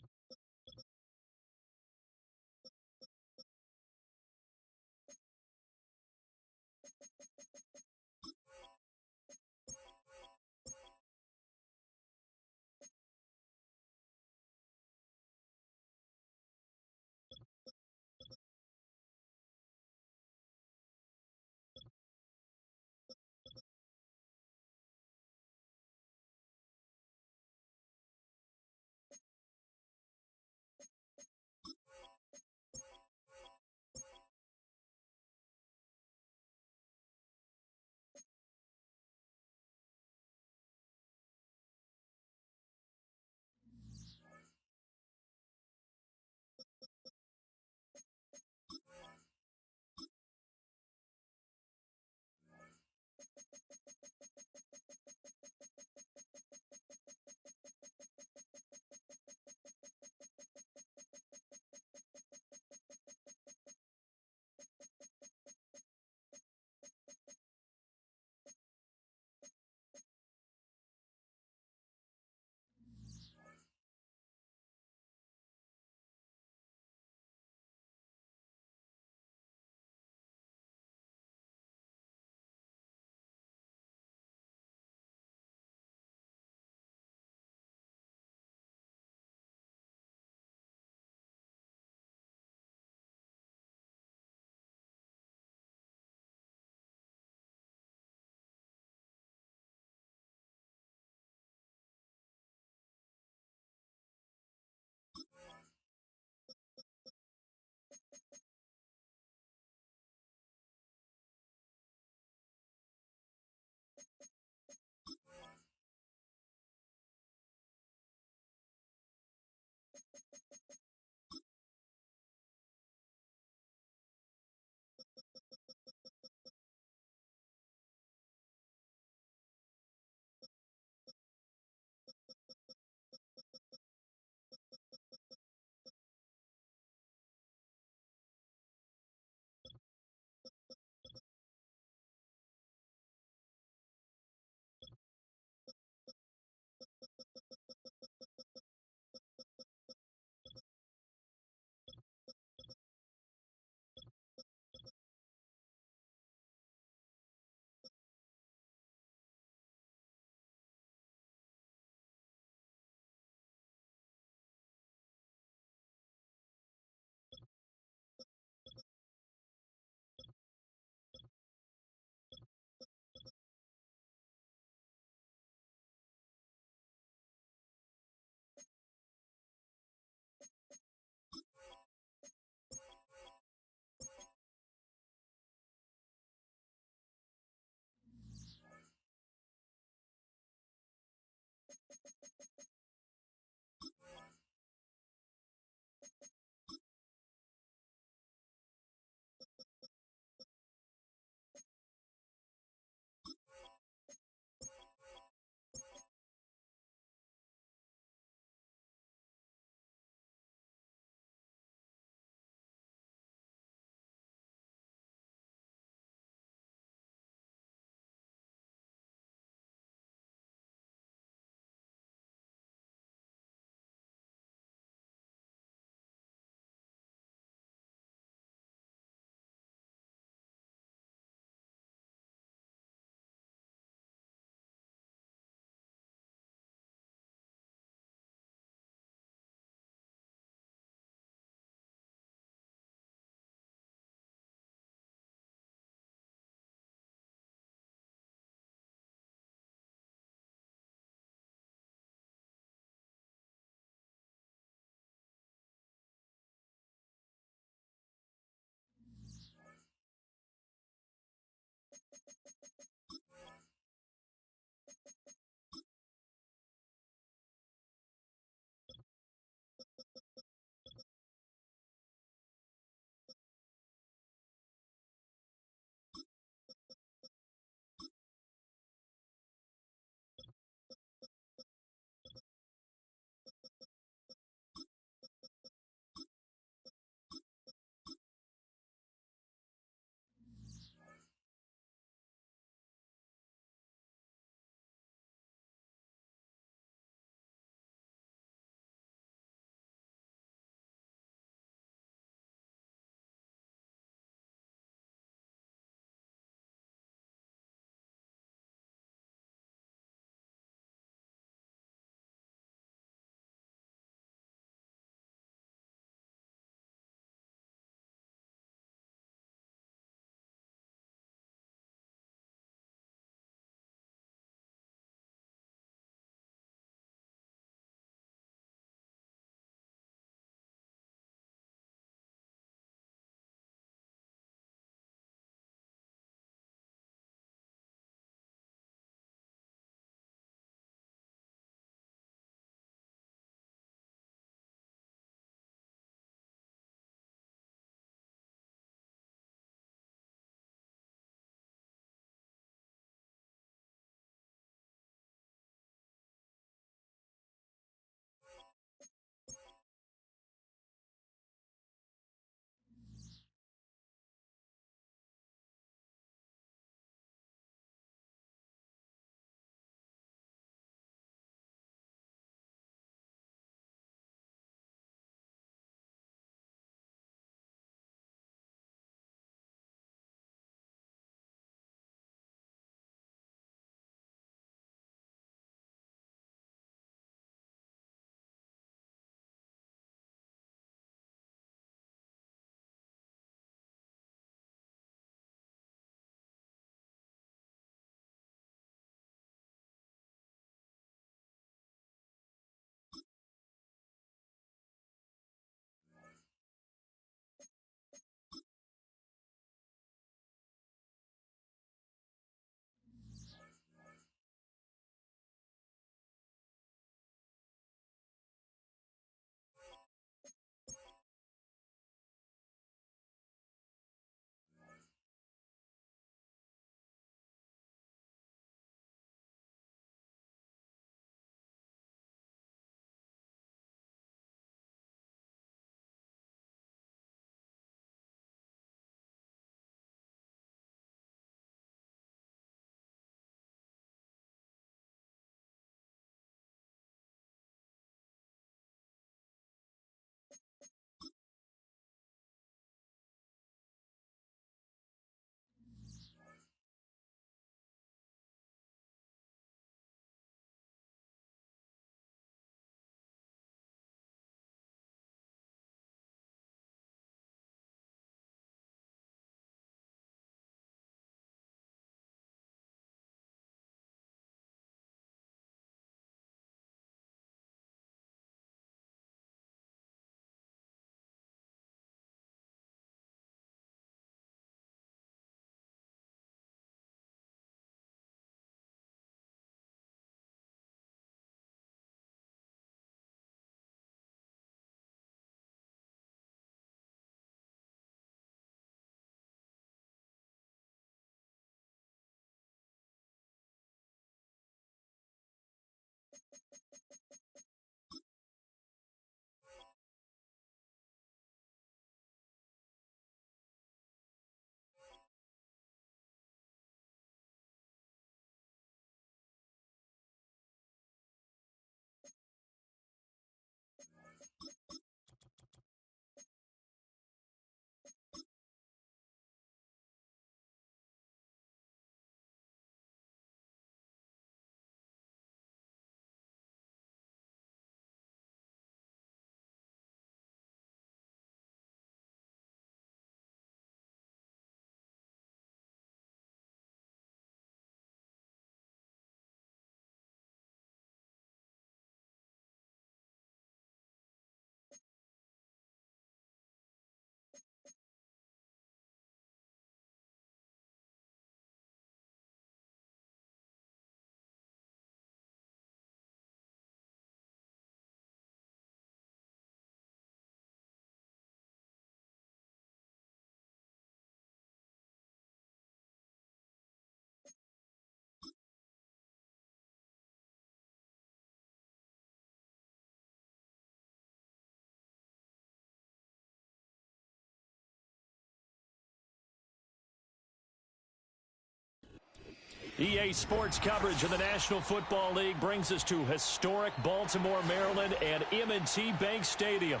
EA Sports coverage of the National Football League brings us to historic Baltimore, Maryland and M&T Bank Stadium.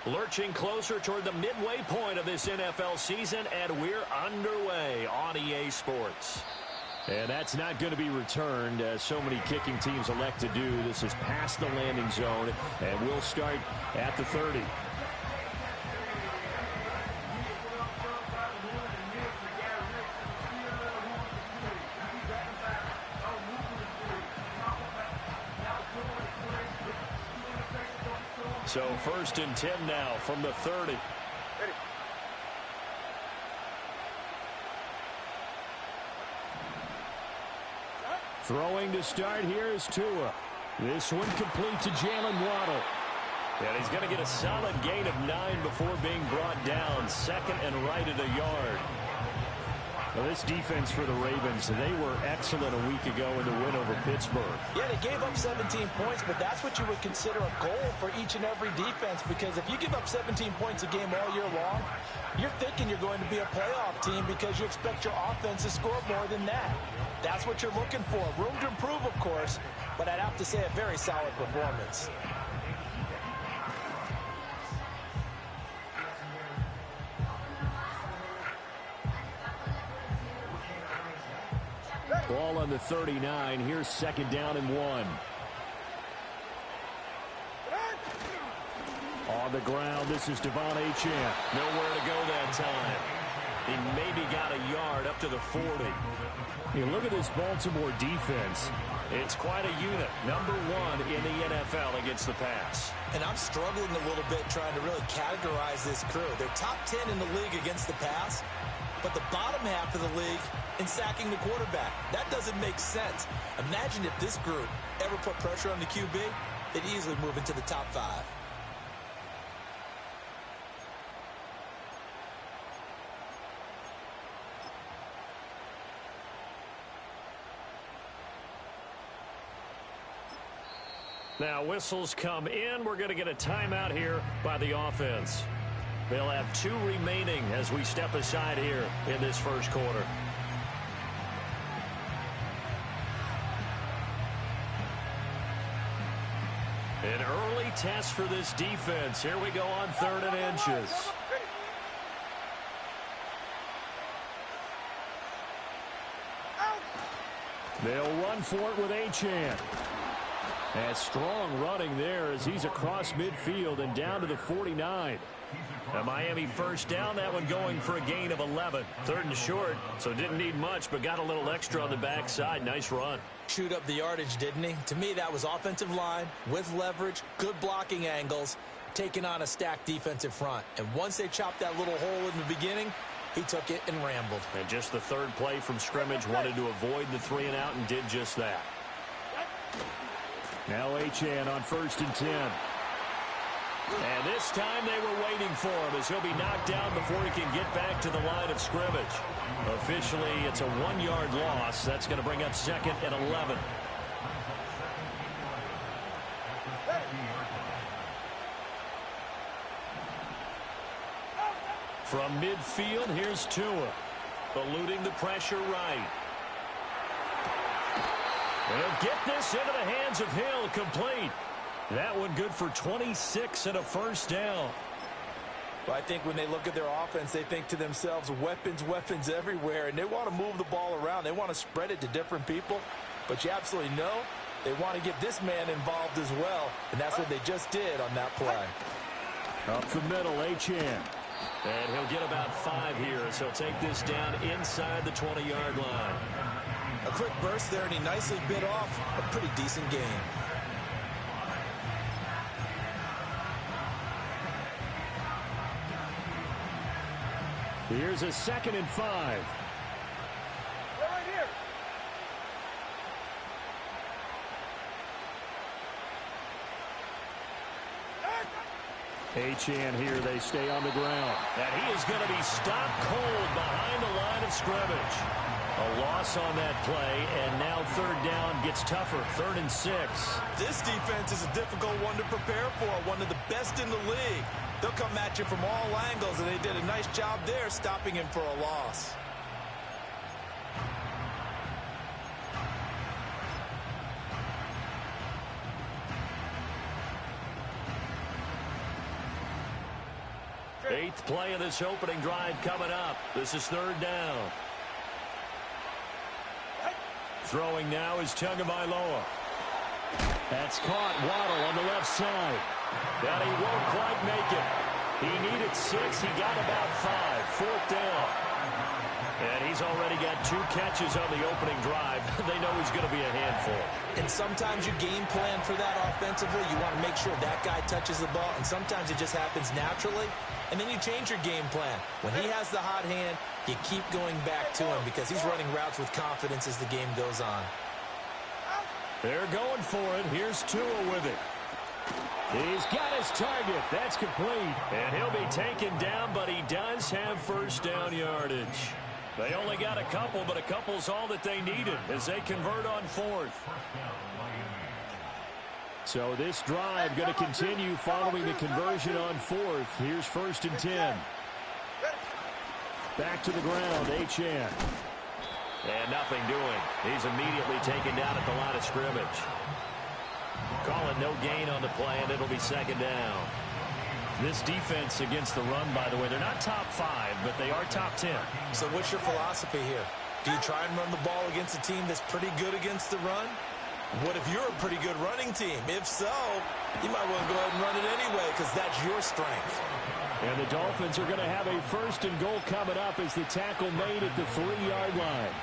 Lurching closer toward the midway point of this NFL season, and we're underway on EA Sports. And that's not going to be returned, as so many kicking teams elect to do. This is past the landing zone, and we'll start at the 30. So 1st and 10 now from the 30. Ready. Throwing to start here is Tua. This one complete to Jalen Waddle. And he's going to get a solid gain of 9 before being brought down. Second and right at a yard. Well, this defense for the Ravens, they were excellent a week ago in the win over Pittsburgh. Yeah, they gave up 17 points, but that's what you would consider a goal for each and every defense, because if you give up 17 points a game all year long, you're thinking you're going to be a playoff team because you expect your offense to score more than that. That's what you're looking for. Room to improve, of course, but I'd have to say a very solid performance. Ball on the 39. Here's 2nd down and 1. On the ground, this is Devon Achane. Nowhere to go that time. He maybe got a yard up to the 40. You look at this Baltimore defense. It's quite a unit. Number 1 in the NFL against the pass. And I'm struggling a little bit trying to really categorize this crew. They're top 10 in the league against the pass, but the bottom half of the league in sacking the quarterback. That doesn't make sense. Imagine if this group ever put pressure on the QB, they'd easily move into the top 5. Now whistles come in. We're going to get a timeout here by the offense. They'll have 2 remaining as we step aside here in this first quarter. An early test for this defense. Here we go on 3rd and inches. They'll run for it with Achane. And strong running there as he's across midfield and down to the 49. A Miami first down, that one going for a gain of 11. 3rd and short, so didn't need much, but got a little extra on the backside. Nice run. Chewed up the yardage, didn't he? To me, that was offensive line with leverage, good blocking angles, taking on a stacked defensive front. And once they chopped that little hole in the beginning, he took it and rambled. And just the 3rd play from scrimmage, wanted to avoid the 3 and out and did just that. Now Achane on 1st and 10. And this time they were waiting for him as he'll be knocked down before he can get back to the line of scrimmage. Officially, it's a 1-yard loss. That's going to bring up 2nd and 11. From midfield, here's Tua. Eluding the pressure right. They'll get this into the hands of Hill, complete. That one good for 26 and a first down. Well, I think when they look at their offense, they think to themselves, weapons, weapons everywhere, and they want to move the ball around. They want to spread it to different people, but you absolutely know they want to get this man involved as well, and that's what they just did on that play. Up the middle, Achane. And he'll get about 5 here as he'll take this down inside the 20-yard line. A quick burst there, and he nicely bit off a pretty decent gain. Here's a 2nd and 5. Right here. Achane here, they stay on the ground. And he is going to be stopped cold behind the line of scrimmage. A loss on that play, and now third down gets tougher, 3rd and 6. This defense is a difficult one to prepare for, one of the best in the league. They'll come at you from all angles, and they did a nice job there stopping him for a loss. Eighth play of this opening drive coming up. This is 3rd down. Throwing now is Tagovailoa. That's caught. Waddle on the left side. But he won't quite make it. He needed 6. He got about 5. 4th down. And he's already got 2 catches on the opening drive. They know he's going to be a handful. And sometimes you game plan for that offensively. You want to make sure that guy touches the ball. And sometimes it just happens naturally. And then you change your game plan. When he has the hot hand, you keep going back to him because he's running routes with confidence as the game goes on. They're going for it. Here's Tua with it. He's got his target. That's complete. And he'll be taken down, but he does have first down yardage. They only got a couple, but a couple's all that they needed as they convert on 4th. So this drive going to continue following the conversion on 4th. Here's 1st and 10. Back to the ground, Achane. And nothing doing. He's immediately taken down at the line of scrimmage. Calling no gain on the play, and it'll be 2nd down. This defense against the run, by the way, they're not top 5, but they are top 10. So what's your philosophy here? Do you try and run the ball against a team that's pretty good against the run? What if you're a pretty good running team? If so, you might want to go ahead and run it anyway because that's your strength. And the Dolphins are going to have a 1st and goal coming up as the tackle made at the 3-yard line.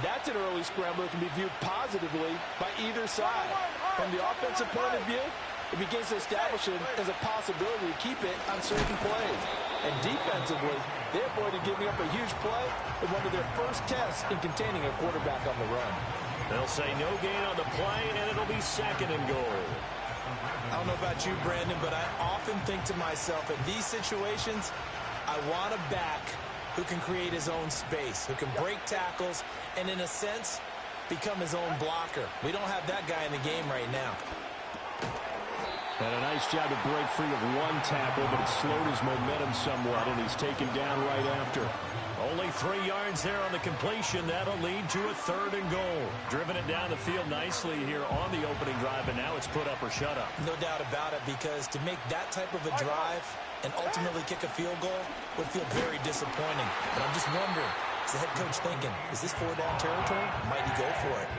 That's an early scrambler that can be viewed positively by either side. From the offensive point of view, it begins to establish it as a possibility to keep it on certain plays. And defensively, they avoided giving up a huge play in one of their first tests in containing a quarterback on the run. They'll say no gain on the play, and it'll be 2nd and goal. I don't know about you, Brandon, but I often think to myself, in these situations, I want a back who can create his own space, who can break tackles, and in a sense, become his own blocker. We don't have that guy in the game right now. And a nice job to break free of 1 tackle, but it slowed his momentum somewhat, and he's taken down right after. Only 3 yards there on the completion. That'll lead to a 3rd and goal. Driven it down the field nicely here on the opening drive, and now it's put up or shut up. No doubt about it, because to make that type of a drive and ultimately kick a field goal would feel very disappointing. But I'm just wondering, is the head coach thinking, is this 4-down territory? Might he go for it?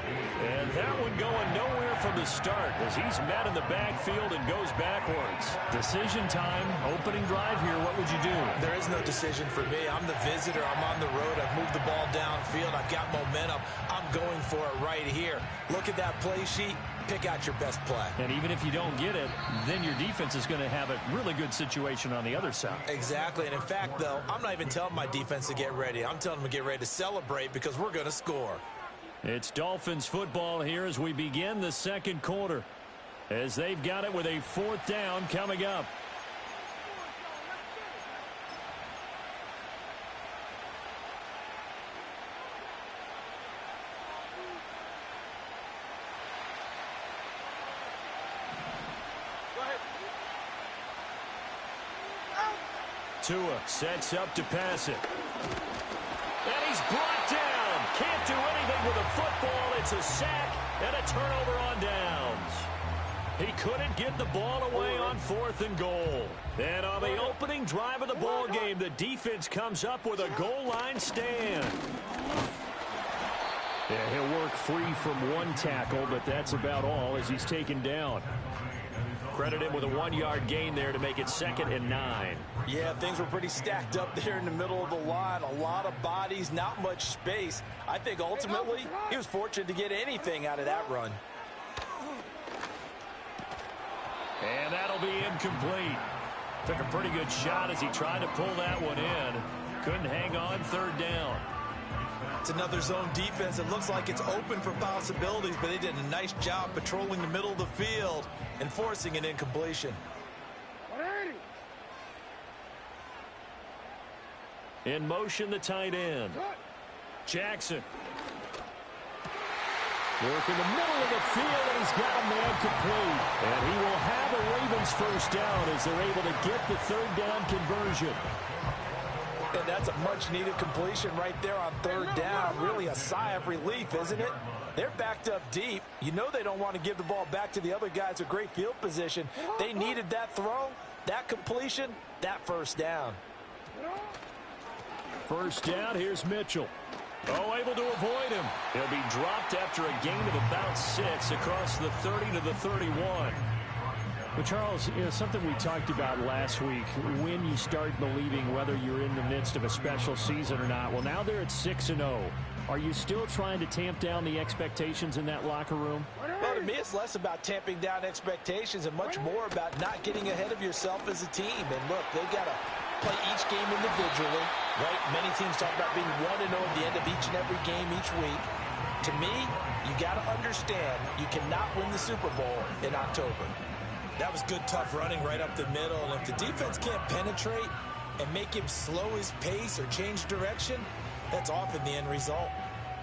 And that one going nowhere from the start as he's met in the backfield and goes backwards. Decision time, opening drive here. What would you do? There is no decision for me. I'm the visitor. I'm on the road. I've moved the ball downfield. I've got momentum. I'm going for it right here. Look at that play sheet. Pick out your best play. And even if you don't get it, then your defense is going to have a really good situation on the other side. Exactly. And in fact, though, I'm not even telling my defense to get ready. I'm telling them to get ready to celebrate because we're going to score. It's Dolphins football here as we begin the 2nd quarter, as they've got it with a 4th down coming up. Tua sets up to pass it. And he's brought down. Can't do anything with a football. It's a sack and a turnover on downs. He couldn't get the ball away on 4th and goal. And on the opening drive of the ball game, the defense comes up with a goal line stand. Yeah, he'll work free from 1 tackle, but that's about all as he's taken down. Credit him with a 1-yard gain there to make it 2nd and 9. Yeah, things were pretty stacked up there in the middle of the line. A lot of bodies, not much space. I think ultimately he was fortunate to get anything out of that run. And that'll be incomplete. Took a pretty good shot as he tried to pull that one in. Couldn't hang on 3rd down. It's another zone defense. It looks like it's open for possibilities, but they did a nice job patrolling the middle of the field and forcing an incompletion. In motion, the tight end. Jackson. Work in the middle of the field, and he's got a man complete. And he will have a Ravens first down as they're able to get the third down conversion. And that's a much-needed completion right there on third down. Really a sigh of relief, isn't it? They're backed up deep. You know they don't want to give the ball back to the other guys with great field position. They needed that throw, that completion, that first down. First down, here's Mitchell. Oh, able to avoid him. He'll be dropped after a gain of about 6 across the 30 to the 31. Well, Charles, something we talked about last week, when you start believing whether you're in the midst of a special season or not. Well, now they're at 6-0. Are you still trying to tamp down the expectations in that locker room? Well, to me, it's less about tamping down expectations and much more about not getting ahead of yourself as a team. And look, they got to play each game individually, right? Many teams talk about being 1-0 at the end of each and every game each week. To me, you got to understand you cannot win the Super Bowl in October. That was good, tough running right up the middle. And if the defense can't penetrate and make him slow his pace or change direction, that's often the end result.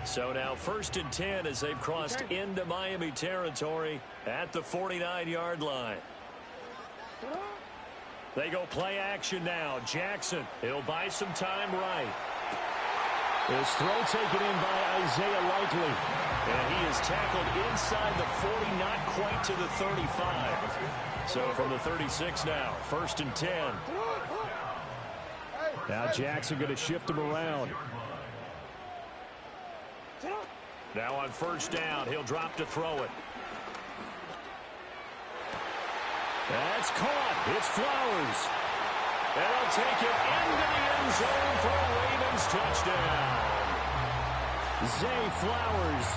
So now 1st and 10 as they've crossed into Miami territory at the 49-yard line. They go play action now. Jackson, he'll buy some time right. His throw taken in by Isaiah Likely. And he is tackled inside the 40, not quite to the 35. So from the 36 now, 1st and 10. Now Jackson going to shift him around. Now on 1st down, he'll drop to throw it. That's caught. It's Flowers. And they'll take it into the end zone for a Ravens touchdown. Zay Flowers,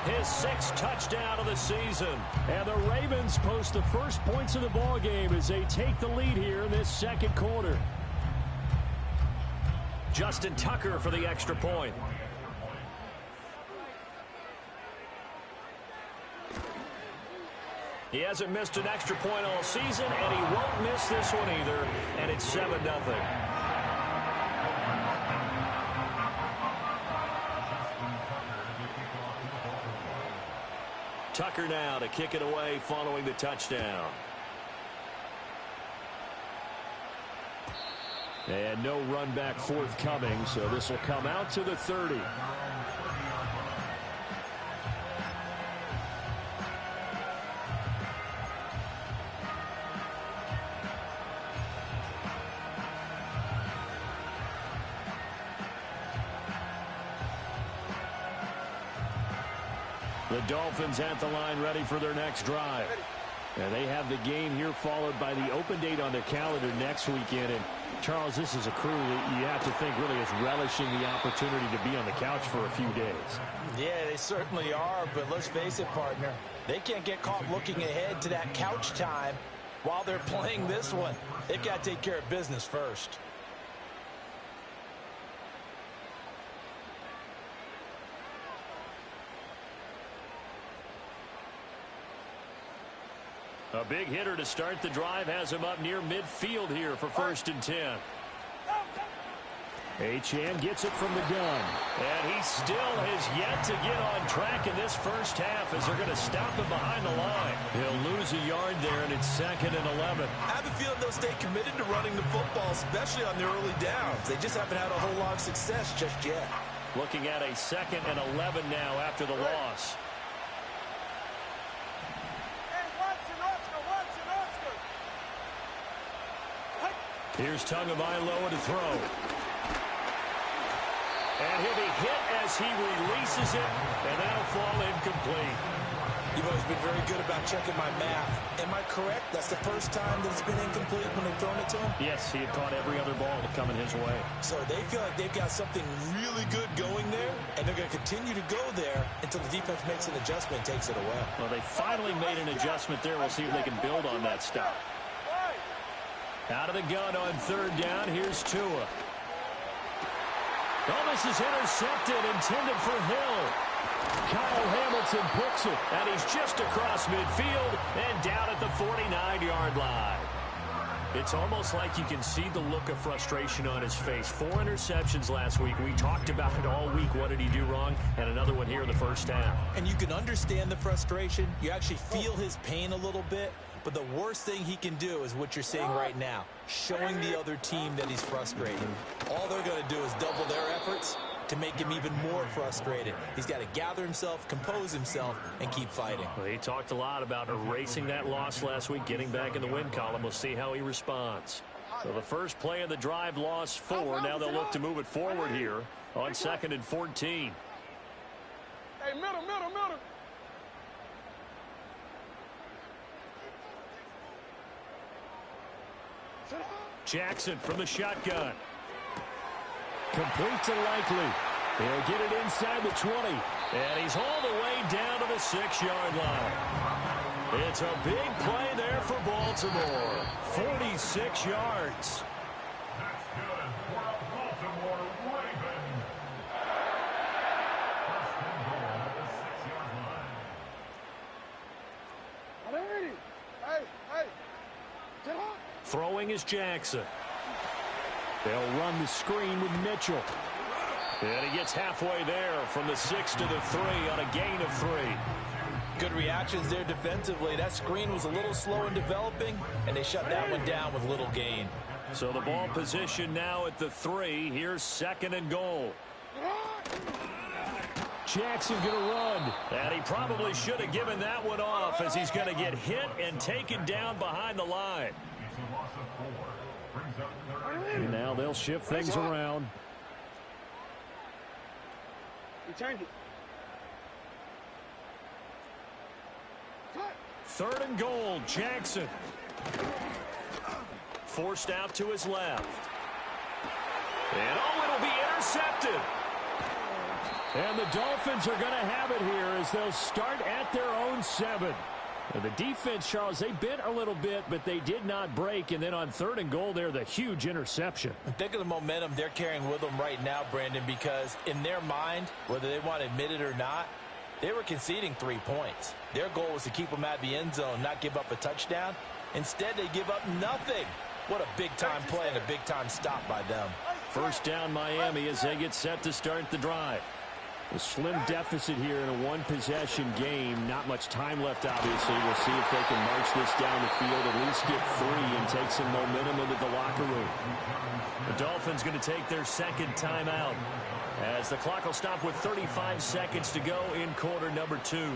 his 6th touchdown of the season. And the Ravens post the first points of the ball game as they take the lead here in this second quarter. Justin Tucker for the extra point. He hasn't missed an extra point all season, and he won't miss this one either. And it's 7-0. Tucker now to kick it away following the touchdown. And no run back forthcoming, so this will come out to the 30. The Dolphins at the line ready for their next drive. And they have the game here followed by the open date on their calendar next weekend. And Charles, this is a crew that you have to think really is relishing the opportunity to be on the couch for a few days. Yeah, they certainly are, but let's face it, partner. They can't get caught looking ahead to that couch time while they're playing this one. They've got to take care of business first. A big hitter to start the drive has him up near midfield here for 1st and 10. Achane gets it from the gun. And he still has yet to get on track in this first half as they're going to stop him behind the line. He'll lose a yard there, and it's 2nd and 11. I have a feeling they'll stay committed to running the football, especially on the early downs. They just haven't had a whole lot of success just yet. Looking at a 2nd and 11 now after the loss. Here's Tagovailoa to throw. And he'll be hit as he releases it, and that'll fall incomplete. You've always been very good about checking my math. Am I correct? That's the first time that it's been incomplete when they've thrown it to him? Yes, he had caught every other ball coming his way. So they feel like they've got something really good going there, and they're going to continue to go there until the defense makes an adjustment and takes it away. Well, they finally made an adjustment there. We'll see if they can build on that stop. Out of the gun on 3rd down. Here's Tua. Oh, this is intercepted, intended for Hill. Kyle Hamilton picks it. And he's just across midfield and down at the 49-yard line. It's almost like you can see the look of frustration on his face. 4 interceptions last week. We talked about it all week. What did he do wrong? And another one here in the first half. And you can understand the frustration. You actually feel his pain a little bit. But the worst thing he can do is what you're seeing right now, showing the other team that he's frustrated. All they're going to do is double their efforts to make him even more frustrated. He's got to gather himself, compose himself, and keep fighting. Well, he talked a lot about erasing that loss last week, getting back in the win column. We'll see how he responds. So the first play of the drive, lost 4. Now they'll look to move it forward here on 2nd and 14. Hey, middle. Jackson from the shotgun. Complete to Likely. He'll get it inside the 20. And he's all the way down to the 6-yard line. It's a big play there for Baltimore. 46 yards. That's good for a Baltimore Raven. First and goal at the 6-yard line. Hey. Throwing is Jackson. They'll run the screen with Mitchell. And he gets halfway there from the 6 to the 3 on a gain of 3. Good reactions there defensively. That screen was a little slow in developing, and they shut that one down with little gain. So the ball position now at the 3. Here's 2nd and goal. Jackson going to run. And he probably should have given that one off as he's going to get hit and taken down behind the line. It's a loss of 4. Brings up 3rd. And now they'll shift things around. Return it. 3rd and goal, Jackson. Forced out to his left. And it'll be intercepted. And the Dolphins are going to have it here as they'll start at their own 7. And the defense, Charles, they bit a little bit, but they did not break. And then on 3rd and goal there, the huge interception. Think of the momentum they're carrying with them right now, Brandon, because in their mind, whether they want to admit it or not, they were conceding 3 points. Their goal was to keep them out of the end zone, not give up a touchdown. Instead, they give up nothing. What a big-time play and a big-time stop by them. First down, Miami, as they get set to start the drive. A slim deficit here in a one-possession game. Not much time left, obviously. We'll see if they can march this down the field, at least get 3 and take some momentum into the locker room. The Dolphins going to take their 2nd timeout as the clock will stop with 35 seconds to go in quarter number 2.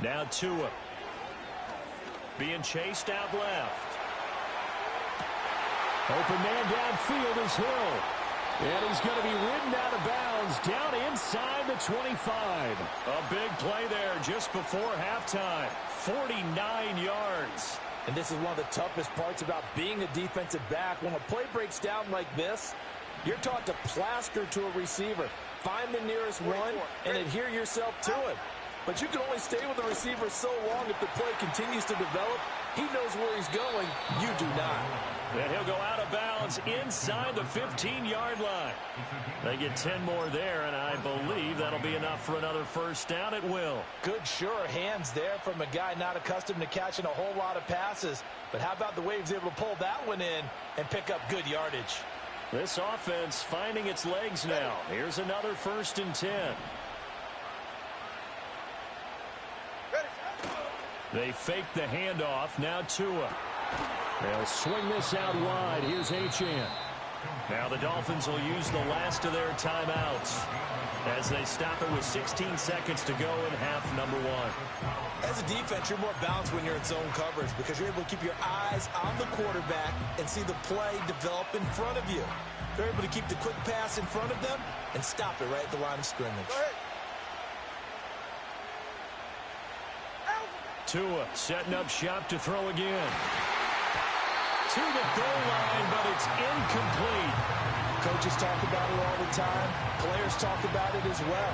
Now Tua. Being chased out left. Open man downfield is Hill. And he's going to be ridden out of bounds down inside the 25. A big play there just before halftime. 49 yards. And this is one of the toughest parts about being a defensive back. When a play breaks down like this, you're taught to plaster to a receiver. Find the nearest one and adhere yourself to it. But you can only stay with the receiver so long if the play continues to develop. He knows where he's going. You do not. And he'll go out of bounds inside the 15-yard line. They get 10 more there, and I believe that'll be enough for another first down. It will. Good, sure hands there from a guy not accustomed to catching a whole lot of passes. But how about the way he was able to pull that one in and pick up good yardage? This offense finding its legs now. Here's another 1st and 10. They fake the handoff. Now Tua. They'll swing this out wide. Here's Achane. Now the Dolphins will use the last of their timeouts as they stop it with 16 seconds to go in half number 1. As a defense, you're more balanced when you're in zone coverage because you're able to keep your eyes on the quarterback and see the play develop in front of you. They're able to keep the quick pass in front of them and stop it right at the line of scrimmage. Tua setting up shop to throw again. To the goal line, but it's incomplete. Coaches talk about it all the time. Players talk about it as well.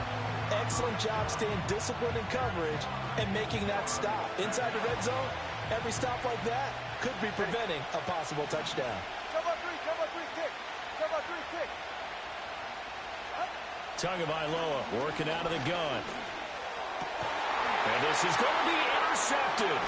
Excellent job staying disciplined in coverage and making that stop. Inside the red zone, every stop like that could be preventing a possible touchdown. Tagovailoa working out of the gun. And this is going to be intercepted.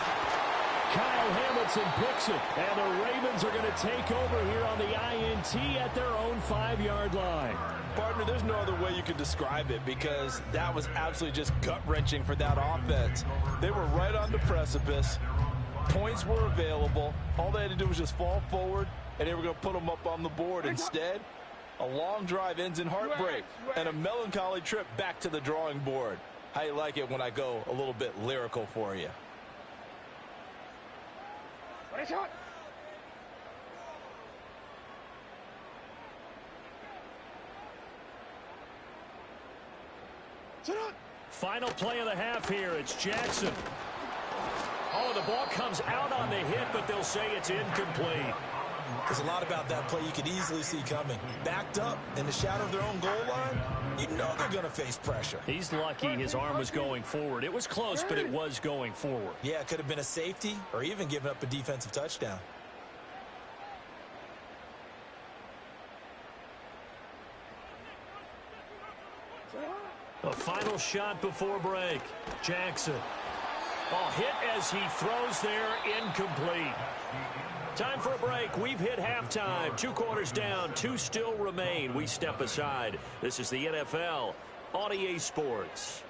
Kyle Hamilton picks it, and the Ravens are going to take over here on the INT at their own 5-yard line. Partner, there's no other way you could describe it because that was absolutely just gut-wrenching for that offense. They were right on the precipice. Points were available. All they had to do was just fall forward, and they were going to put them up on the board. Instead, a long drive ends in heartbreak and a melancholy trip back to the drawing board. How you like it when I go a little bit lyrical for you? Final play of the half here. It's Jackson. Oh, the ball comes out on the hit, but they'll say it's incomplete. There's a lot about that play you could easily see coming. Backed up in the shadow of their own goal line, you know they're going to face pressure. He's lucky his arm was going forward. It was close, but it was going forward. Yeah, it could have been a safety or even given up a defensive touchdown. The final shot before break. Jackson. Ball hit as he throws there, incomplete. Time for a break. We've hit halftime. 2 quarters down, 2 still remain. We step aside. This is the NFL on EA Sports.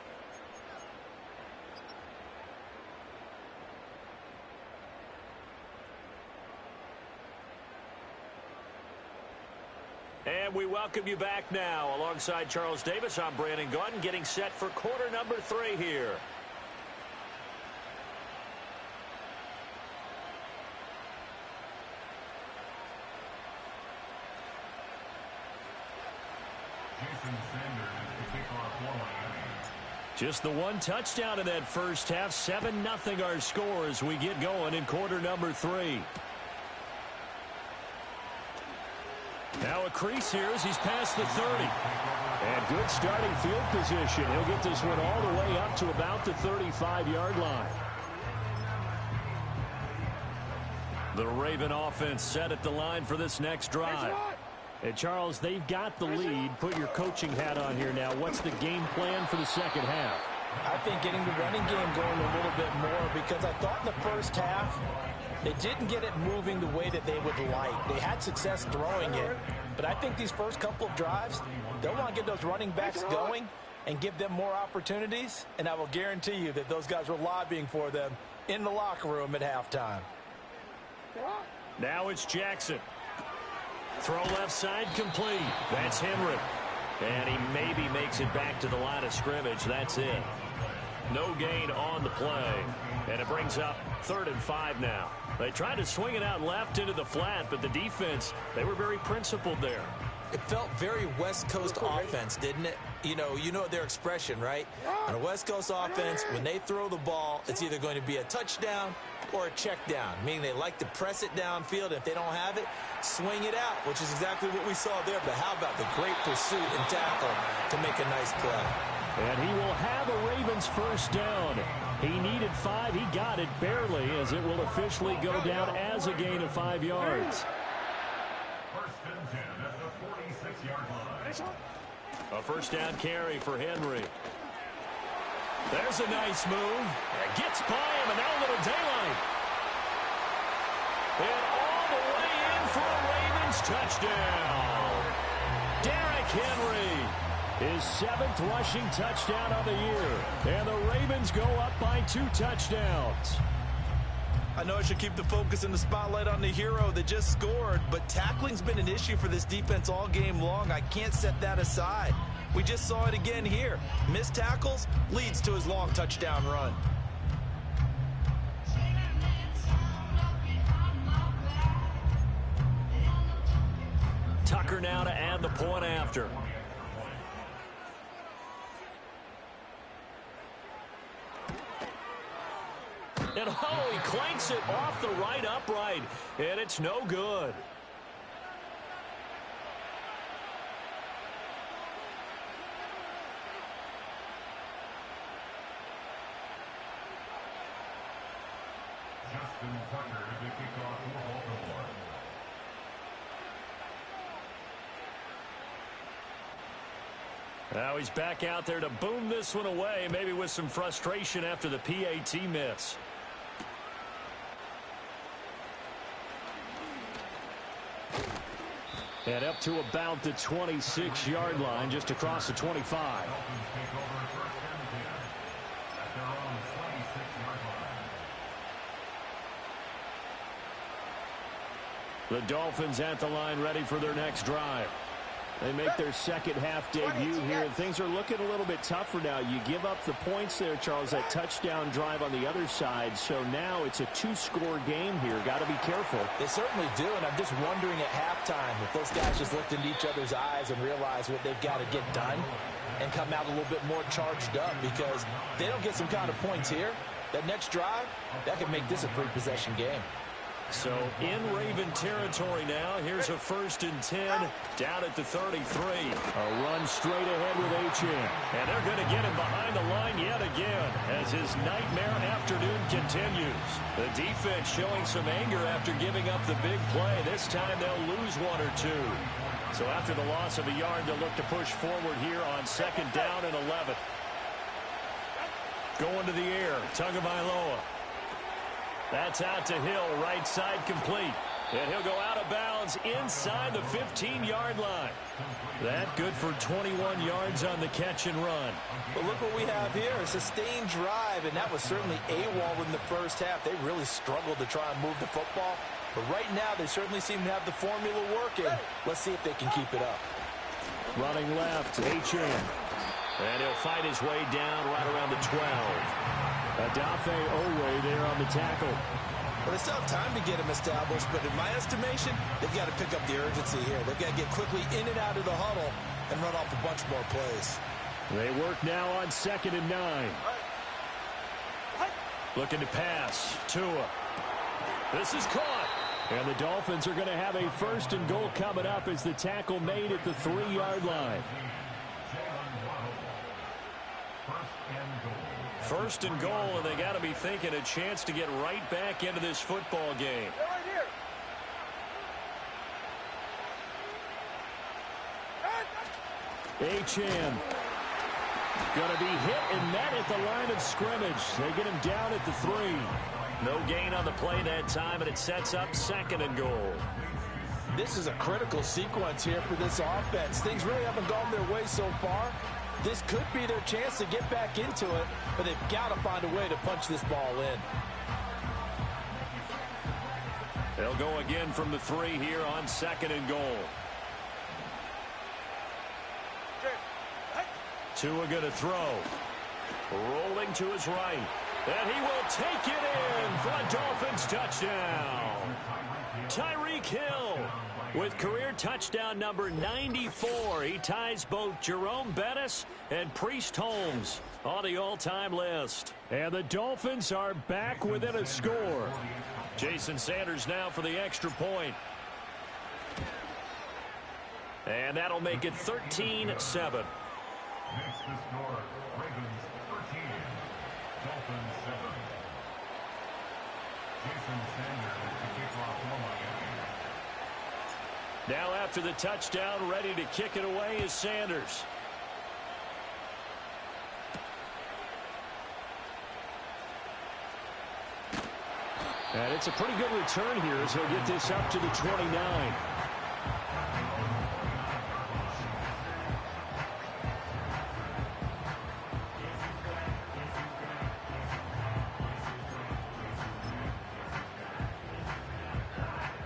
And we welcome you back now. Alongside Charles Davis, I'm Brandon Gaudin, getting set for quarter number 3 here. Just the 1 touchdown in that first half. 7-0 our score as we get going in quarter number 3. Now a crease here as he's past the 30. And good starting field position. He'll get this one all the way up to about the 35-yard line. The Raven offense set at the line for this next drive. And Charles, they've got the lead. Put your coaching hat on here now. What's the game plan for the second half? I think getting the running game going a little bit more because I thought in the first half they didn't get it moving the way that they would like. They had success throwing it, but I think these first couple of drives, they'll want to get those running backs going and give them more opportunities, and I will guarantee you that those guys were lobbying for them in the locker room at halftime. Now it's Jackson. Throw left side complete. That's Henry. And he maybe makes it back to the line of scrimmage. That's it. No gain on the play. And it brings up 3rd and 5 now. They tried to swing it out left into the flat, but the defense, they were very principled there. It felt very West Coast offense, didn't it? You know their expression, right? On a West Coast offense, when they throw the ball, it's either going to be a touchdown or a check down, meaning they like to press it downfield. If they don't have it, swing it out, which is exactly what we saw there. But how about the great pursuit and tackle to make a nice play? And he will have a Ravens first down. He needed 5. He got it barely, as it will officially go down as a gain of 5 yards. A first down carry for Henry. There's a nice move. It gets by him, and now a little daylight. And all the way in for a Ravens touchdown. Derrick Henry. His 7th rushing touchdown of the year. And the Ravens go up by 2 touchdowns. I know I should keep the focus and the spotlight on the hero that just scored, but tackling's been an issue for this defense all game long. I can't set that aside. We just saw it again here. Missed tackles leads to his long touchdown run. Tucker now to add the point after. And oh, he clanks it off the right upright, and it's no good. Justin Tucker to the kickoff for Baltimore. Now he's back out there to boom this one away, maybe with some frustration after the PAT miss. And up to about the 26-yard line, just across the 25. The Dolphins at the line, ready for their next drive. They make their second half debut here, and things are looking a little bit tougher now. You give up the points there, Charles, that touchdown drive on the other side. So now it's a two-score game here. Got to be careful. They certainly do, and I'm just wondering at halftime if those guys just looked into each other's eyes and realized what they've got to get done and come out a little bit more charged up, because if they don't get some kind of points here, that next drive, that could make this a three-possession game. So in Raven territory now. Here's a 1st and 10 down at the 33. A run straight ahead with Achane. And they're going to get him behind the line yet again as his nightmare afternoon continues. The defense showing some anger after giving up the big play. This time they'll lose one or two. So after the loss of a yard, they'll look to push forward here on 2nd down and 11. Going to the air, Tagovailoa. That's out to Hill, right side complete. And he'll go out of bounds inside the 15-yard line. That good for 21 yards on the catch and run. But look what we have here, a sustained drive, and that was certainly AWOL in the first half. They really struggled to try and move the football. But right now, they certainly seem to have the formula working. Let's see if they can keep it up. Running left, Achane. And he'll fight his way down right around the 12. Odafe Oweh there on the tackle. Well, they still have time to get him established, but in my estimation, they've got to pick up the urgency here. They've got to get quickly in and out of the huddle and run off a bunch more plays. They work now on 2nd and 9. Looking to pass. Tua. This is caught. And the Dolphins are going to have a 1st and goal coming up as the tackle made at the 3-yard line. 1st and goal, and they got to be thinking a chance to get right back into this football game. Achane going to be hit and met at the line of scrimmage. They get him down at the 3. No gain on the play that time, and it sets up 2nd and goal. This is a critical sequence here for this offense. Things really haven't gone their way so far. This could be their chance to get back into it, but they've got to find a way to punch this ball in. They'll go again from the 3 here on 2nd and goal. Tua going to throw. Rolling to his right. And he will take it in for a Dolphins touchdown. Tyreek Hill with career touchdown number 94. He ties both Jerome Bettis and Priest Holmes on the all-time list. And the Dolphins are back within a score. Jason Sanders now for the extra point. And that'll make it 13-7. Next to score, Ravens 13, Dolphins 7. Jason Sanders to kick off for Miami. Now after the touchdown, ready to kick it away is Sanders. And it's a pretty good return here as he'll get this up to the 29.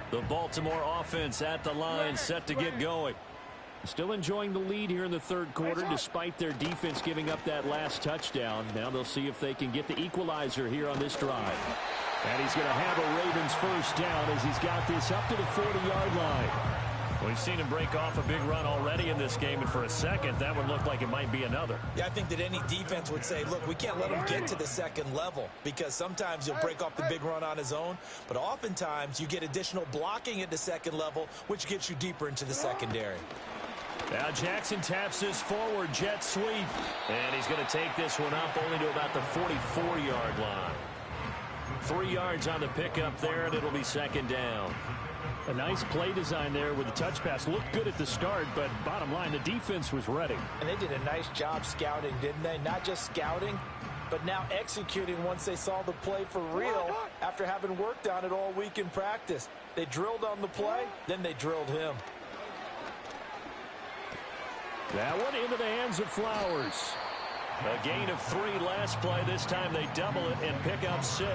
The Baltimore offense at the line, set to get going. Still enjoying the lead here in the 3rd quarter despite their defense giving up that last touchdown. Now they'll see if they can get the equalizer here on this drive. And he's going to have a Ravens 1st down as he's got this up to the 40-yard line. We've seen him break off a big run already in this game, and for a second, that would look like it might be another. Yeah, I think that any defense would say, look, we can't let him get to the 2nd level, because sometimes he'll break off the big run on his own, but oftentimes you get additional blocking at the 2nd level, which gets you deeper into the secondary. Now Jackson taps this forward jet sweep, and he's going to take this one up only to about the 44-yard line. 3 yards on the pickup there, and it'll be second down. A nice play design there with the touch pass. Looked good at the start, but bottom line, the defense was ready. And they did a nice job scouting, didn't they? Not just scouting, but now executing once they saw the play for real after having worked on it all week in practice. They drilled on the play, then they drilled him. That one into the hands of Flowers. A gain of 3 last play. This time they double it and pick up 6.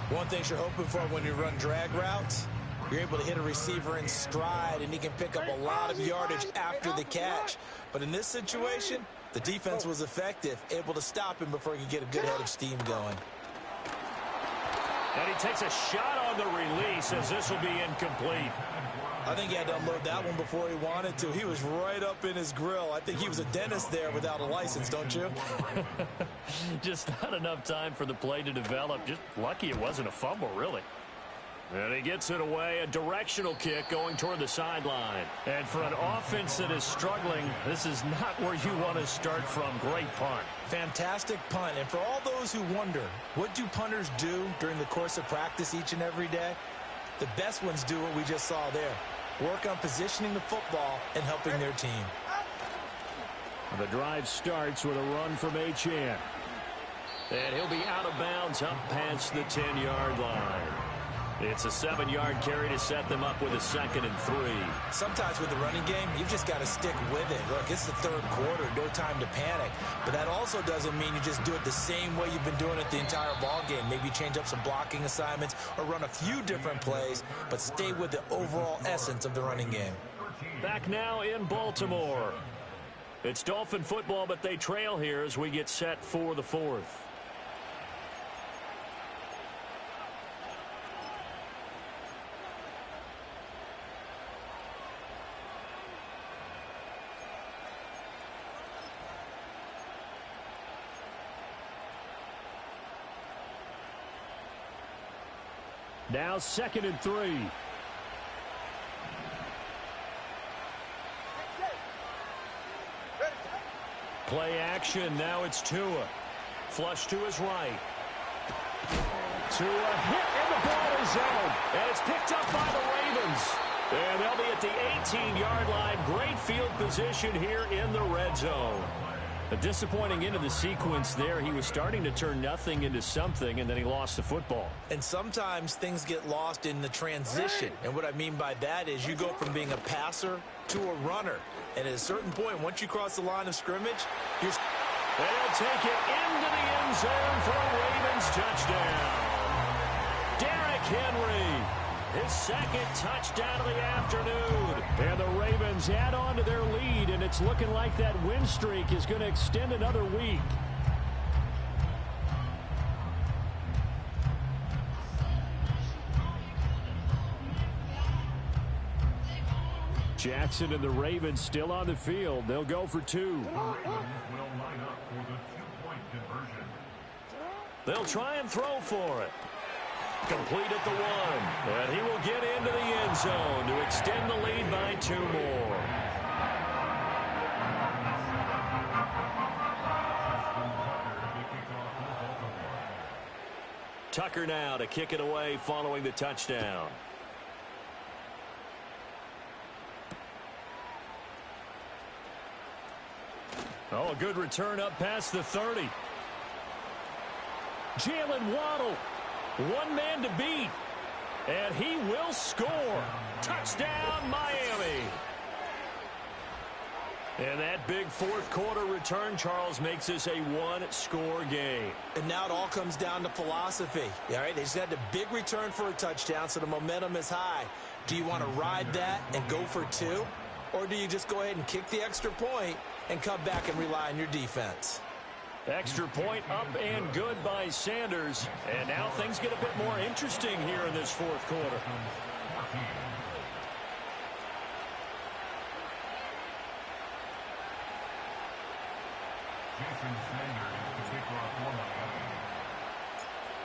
One thing you're hoping for when you run drag routes, you're able to hit a receiver in stride, and he can pick up a lot of yardage after the catch. But in this situation, the defense was effective, able to stop him before he could get a good head of steam going. And he takes a shot on the release as this will be incomplete. I think he had to unload that one before he wanted to. He was right up in his grill. I think he was a dentist there without a license, don't you? Just not enough time for the play to develop. Just lucky it wasn't a fumble, really. And he gets it away, a directional kick going toward the sideline. And for an offense that is struggling, this is not where you want to start from. Great punt. Fantastic punt. And for all those who wonder, what do punters do during the course of practice each and every day? The best ones do what we just saw there. Work on positioning the football and helping their team. The drive starts with a run from Achane. And he'll be out of bounds up past the 10-yard line. It's a 7-yard carry to set them up with a 2nd and 3. Sometimes with the running game, you've just got to stick with it. Look, it's the 3rd quarter, no time to panic. But that also doesn't mean you just do it the same way you've been doing it the entire ball game. Maybe change up some blocking assignments or run a few different plays, but stay with the overall essence of the running game. Back now in Baltimore. It's Dolphin football, but they trail here as we get set for the 4th. Now 2nd and 3. Play action. Now it's Tua. Flush to his right. Tua hit, and the ball is out. And it's picked up by the Ravens. And they'll be at the 18-yard line. Great field position here in the red zone. A disappointing end of the sequence there. He was starting to turn nothing into something, and then he lost the football. And sometimes things get lost in the transition. And what I mean by that is you go from being a passer to a runner. And at a certain point, once you cross the line of scrimmage, you're... They'll take it into the end zone for a Ravens touchdown. Derrick Henry, his 2nd touchdown of the afternoon. And the Ravens add on to their lead, and it's looking like that win streak is going to extend another week. Jackson and the Ravens still on the field. They'll go for 2. They'll try and throw for it. Complete at the 1. And he will get into the end zone to extend the lead by 2 more. Tucker now to kick it away following the touchdown. Oh, a good return up past the 30. Jalen Waddle. One man to beat. And he will score. Touchdown, Miami. And that big 4th quarter return, Charles, makes this a 1-score game. And now it all comes down to philosophy. All right, they just had a big return for a touchdown, so the momentum is high. Do you want to ride that and go for 2? Or do you just go ahead and kick the extra point and come back and rely on your defense? Extra point up and good by Sanders. And now things get a bit more interesting here in this 4th quarter.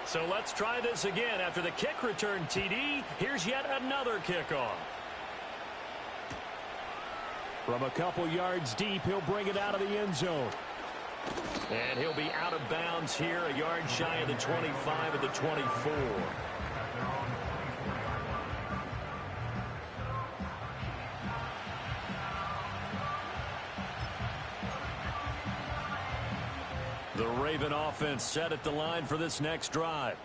So let's try this again. After the kick return TD, here's yet another kickoff. From a couple yards deep, he'll bring it out of the end zone. And he'll be out of bounds here, a yard shy of the 25 of the 24. The Raven offense set at the line for this next drive.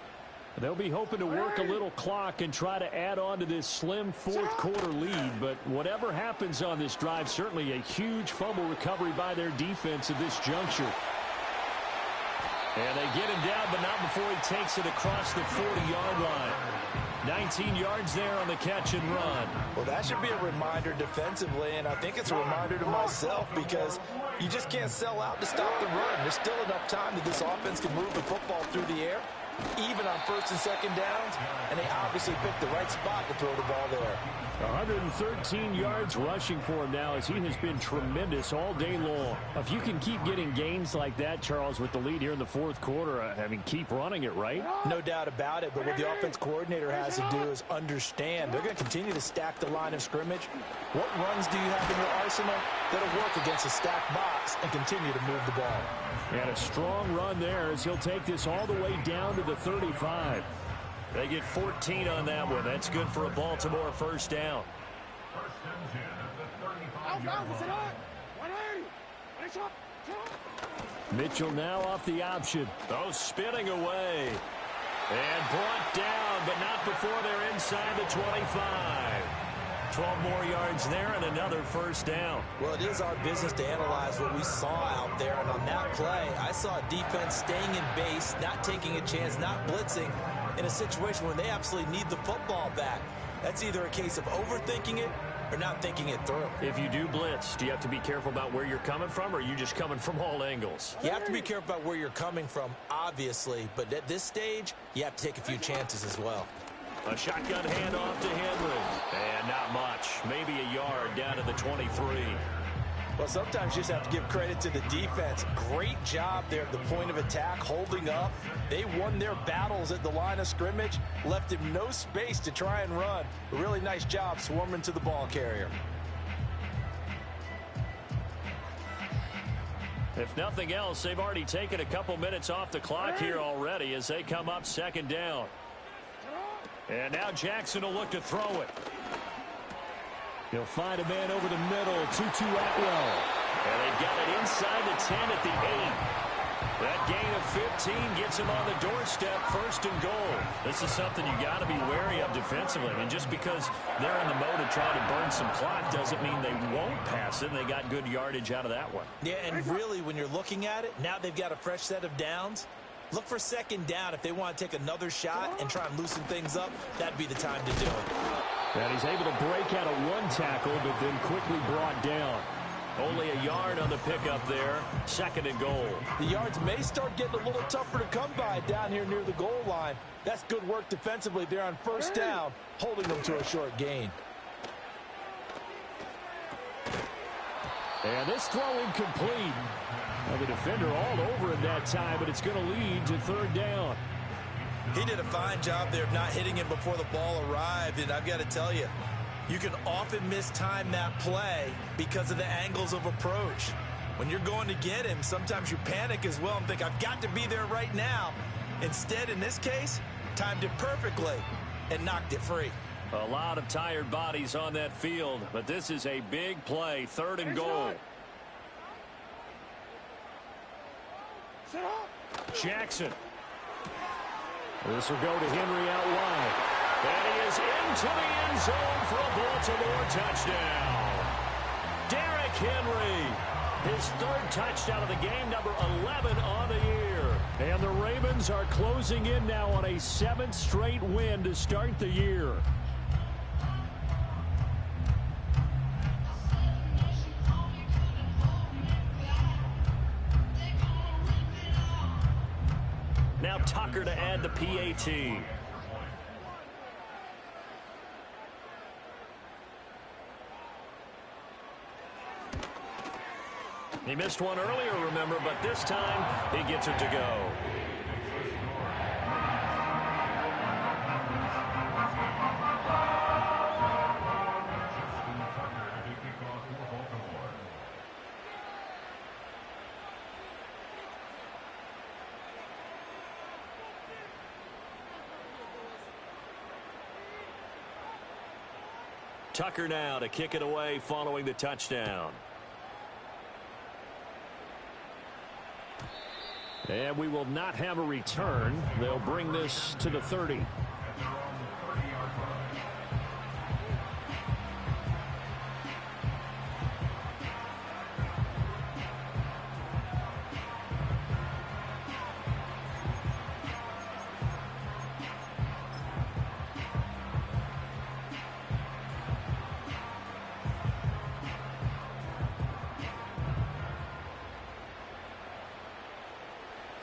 They'll be hoping to work a little clock and try to add on to this slim fourth-quarter lead. But whatever happens on this drive, certainly a huge fumble recovery by their defense at this juncture. And they get him down, but not before he takes it across the 40-yard line. 19 yards there on the catch and run. Well, that should be a reminder defensively, and I think it's a reminder to myself because you just can't sell out to stop the run. There's still enough time that this offense can move the football through the air, even on first and second downs, and they obviously picked the right spot to throw the ball there. 113 yards rushing for him now as he has been tremendous all day long. If you can keep getting gains like that, Charles, with the lead here in the fourth quarter, I mean, keep running it, right? No doubt about it, but what the offense coordinator has to do is understand they're going to continue to stack the line of scrimmage. What runs do you have in your arsenal that'll work against a stacked box and continue to move the ball? And a strong run there as he'll take this all the way down to the 35. They get 14 on that one. That's good for a Baltimore first down. Mitchell now off the option. Oh, spinning away. And brought down, but not before they're inside the 25. 12 more yards there and another first down. Well, it is our business to analyze what we saw out there. And on that play, I saw a defense staying in base, not taking a chance, not blitzing in a situation where they absolutely need the football back. That's either a case of overthinking it or not thinking it through. If you do blitz, do you have to be careful about where you're coming from, or are you just coming from all angles? You have to be careful about where you're coming from, obviously. But at this stage, you have to take a few chances as well. A shotgun handoff to Henry. And not much. Maybe a yard down to the 23. Well, sometimes you just have to give credit to the defense. Great job there at the point of attack, holding up. They won their battles at the line of scrimmage, left him no space to try and run. A really nice job swarming to the ball carrier. If nothing else, they've already taken a couple minutes off the clock here already as they come up second down. And now Jackson will look to throw it. He'll find a man over the middle, Tutu Atwell. And they've got it inside the 10 at the 8. That gain of 15 gets him on the doorstep, first and goal. This is something you got to be wary of defensively. I mean, just because they're in the mode of trying to burn some clock doesn't mean they won't pass it. They got good yardage out of that one. Yeah, and really, when you're looking at it, now they've got a fresh set of downs. Look for second down. If they want to take another shot and try and loosen things up, that'd be the time to do it. And he's able to break out of one tackle, but then quickly brought down. Only a yard on the pickup there. Second and goal. The yards may start getting a little tougher to come by down here near the goal line. That's good work defensively there on first down, holding them to a short gain. And this throw incomplete. Well, the defender all over him that time, but it's going to lead to third down. He did a fine job there of not hitting him before the ball arrived, and I've got to tell you, you can often mistime that play because of the angles of approach. When you're going to get him, sometimes you panic as well and think, I've got to be there right now. Instead, in this case, timed it perfectly and knocked it free. A lot of tired bodies on that field, but this is a big play, third and goal. Jackson. This will go to Henry out wide. And he is into the end zone for a Baltimore touchdown. Derrick Henry, his third touchdown of the game, number 11 on the year. And the Ravens are closing in now on a 7th straight win to start the year. Now Tucker to add the PAT. He missed one earlier, remember, but this time he gets it to go. Tucker now to kick it away following the touchdown. And we will not have a return. They'll bring this to the 30.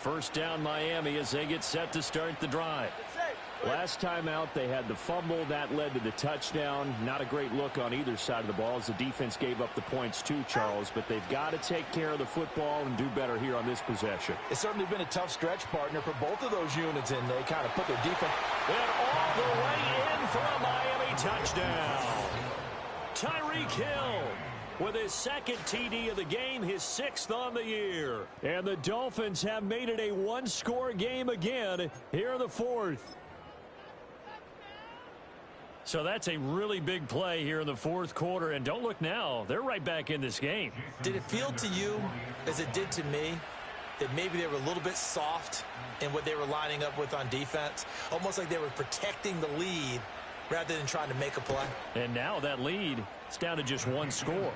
First down Miami as they get set to start the drive. Last time out they had the fumble that led to the touchdown. Not a great look on either side of the ball as the defense gave up the points too, Charles, but they've got to take care of the football and do better here on this possession. It's certainly been a tough stretch, partner, for both of those units, and they kind of put their defense and all the way in for a Miami touchdown. Tyreek Hill with his second TD of the game, his 6th on the year. And the Dolphins have made it a one-score game again here in the 4th. So that's a really big play here in the 4th quarter. And don't look now, they're right back in this game. Did it feel to you, as it did to me, that maybe they were a little bit soft in what they were lining up with on defense? Almost like they were protecting the lead rather than trying to make a play. And now that lead, it's down to just one score.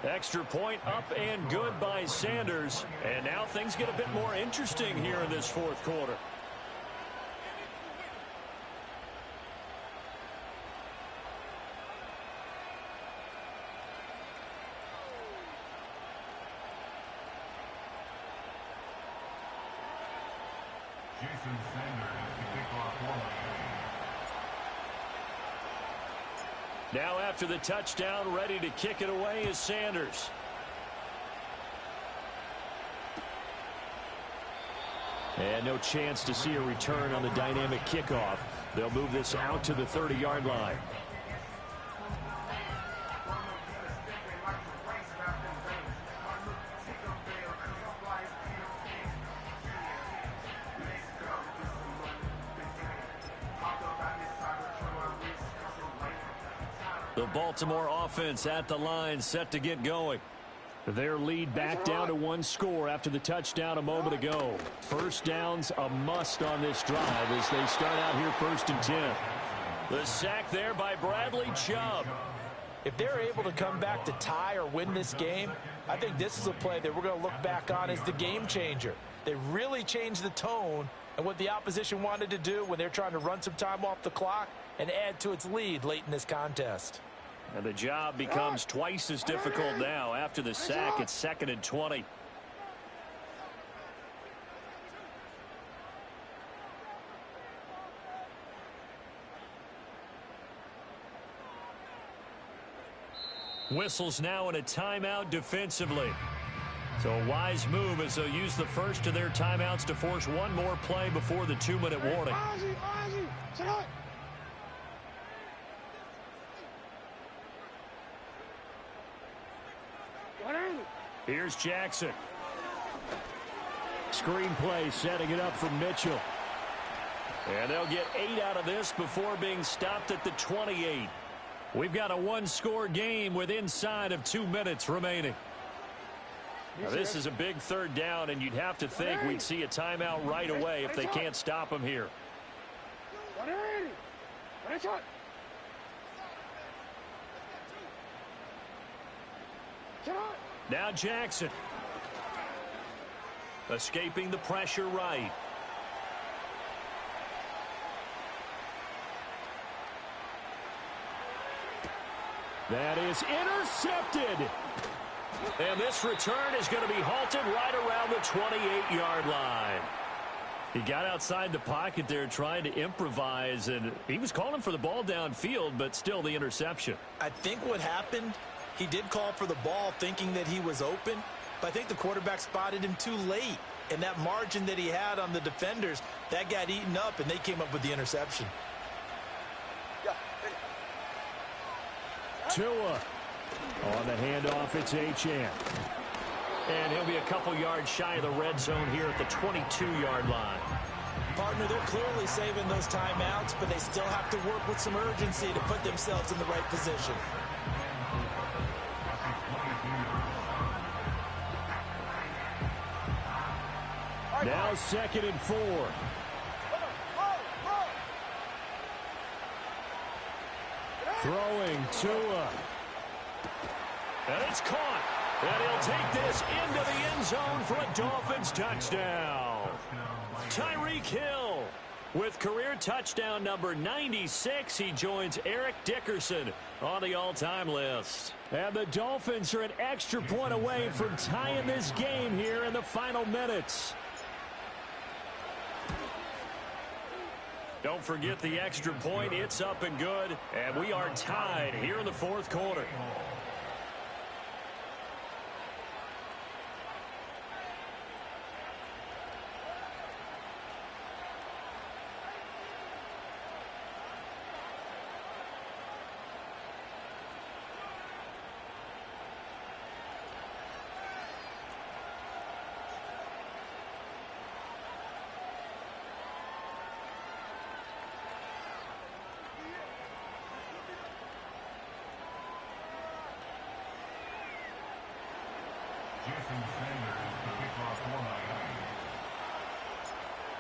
Extra point up and good by Sanders. And now things get a bit more interesting here in this 4th quarter. Jason Sanders, the kickoff for Miami. Now after the touchdown, ready to kick it away is Sanders. And no chance to see a return on the dynamic kickoff. They'll move this out to the 30-yard line. The Baltimore offense at the line, set to get going. Their lead back down to one score after the touchdown a moment ago. First down's a must on this drive as they start out here 1st and 10. The sack there by Bradley Chubb. If they're able to come back to tie or win this game, I think this is a play that we're going to look back on as the game changer. They really changed the tone and what the opposition wanted to do when they're trying to run some time off the clock and add to its lead late in this contest. And the job becomes twice as difficult now. After the sack, it's 2nd and 20. Whistles now in a timeout defensively. So a wise move as they'll use the first of their timeouts to force one more play before the 2-minute warning. Here's Jackson. Screenplay setting it up for Mitchell. And they'll get 8 out of this before being stopped at the 28. We've got a one-score game with inside of 2 minutes remaining. Now, this is a big 3rd down, and you'd have to think we'd see a timeout right away if they can't stop him here. Now Jackson. Escaping the pressure right. That is intercepted. And this return is going to be halted right around the 28-yard line. He got outside the pocket there trying to improvise, and he was calling for the ball downfield, but still the interception. I think what happened, he did call for the ball thinking that he was open, but I think the quarterback spotted him too late. And that margin that he had on the defenders, that got eaten up, and they came up with the interception. Tua on the handoff, it's Achane. And he'll be a couple yards shy of the red zone here at the 22-yard line. Partner, they're clearly saving those timeouts, but they still have to work with some urgency to put themselves in the right position. Now 2nd and 4. Throwing Tua. And it's caught. And he'll take this into the end zone for a Dolphins touchdown. Tyreek Hill with career touchdown number 96. He joins Eric Dickerson on the all-time list. And the Dolphins are an extra point away from tying this game here in the final minutes. Don't forget the extra point. It's up and good. And we are tied here in the 4th quarter.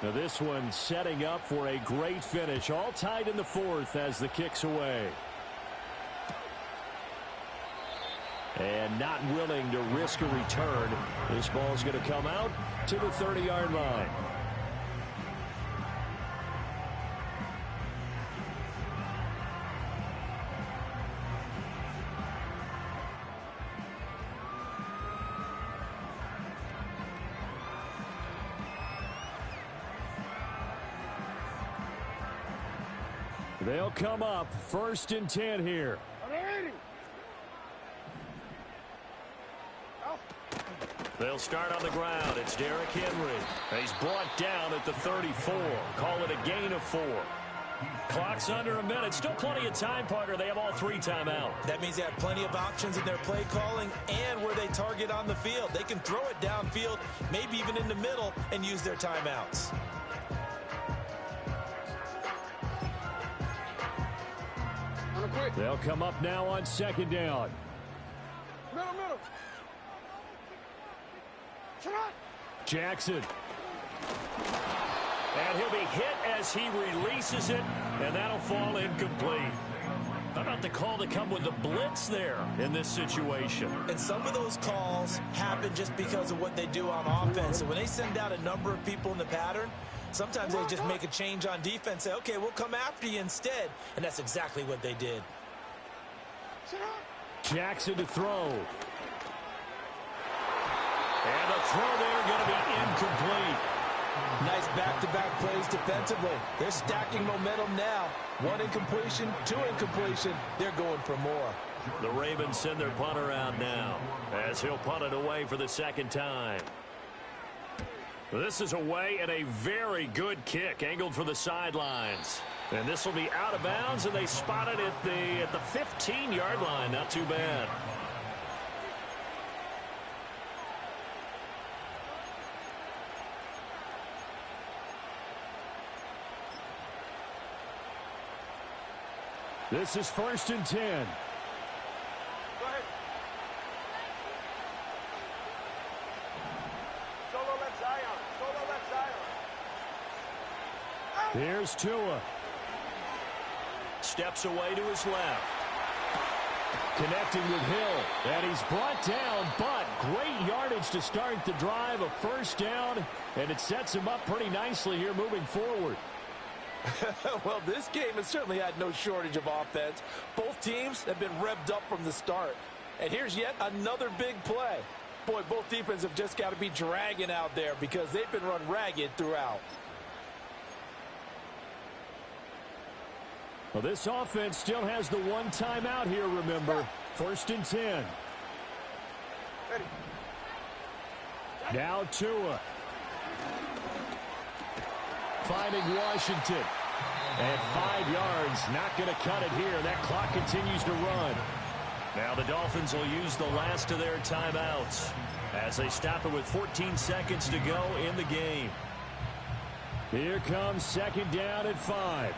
Now this one setting up for a great finish. All tied in the 4th as the kick's away. And not willing to risk a return. This ball's going to come out to the 30-yard line. They'll come up 1st and 10 here. They'll start on the ground. It's Derrick Henry. He's brought down at the 34. Call it a gain of 4. Clock's under a minute. Still plenty of time, partner. They have all 3 timeouts. That means they have plenty of options in their play calling and where they target on the field. They can throw it downfield, maybe even in the middle, and use their timeouts. They'll come up now on 2nd down. Middle. Jackson. And he'll be hit as he releases it, and that'll fall incomplete. How about the call to come with the blitz there in this situation? And some of those calls happen just because of what they do on offense. And when they send out a number of people in the pattern, sometimes they just make a change on defense, say, okay, we'll come after you instead. And that's exactly what they did. Jackson to throw. And the throw there going to be incomplete. Nice back-to-back plays defensively. They're stacking momentum now. 1 incompletion, 2 incompletion. They're going for more. The Ravens send their punter out now as he'll punt it away for the 2nd time. This is away and a very good kick angled for the sidelines. And this will be out of bounds, and they spot it at the 15-yard line. Not too bad. This is 1st and 10. Go ahead. Solo left Zion. Here's Tua. Steps away to his left. Connecting with Hill. And he's brought down, but great yardage to start the drive. A 1st down, and it sets him up pretty nicely here moving forward. Well, this game has certainly had no shortage of offense. Both teams have been revved up from the start. And here's yet another big play. Boy, both defenses have just got to be dragging out there because they've been run ragged throughout. Well, this offense still has the 1 timeout here, remember. 1st and 10. Ready. Now Tua. Finding Washington. And 5 yards, not going to cut it here. That clock continues to run. Now the Dolphins will use the last of their timeouts as they stop it with 14 seconds to go in the game. Here comes second down at 5.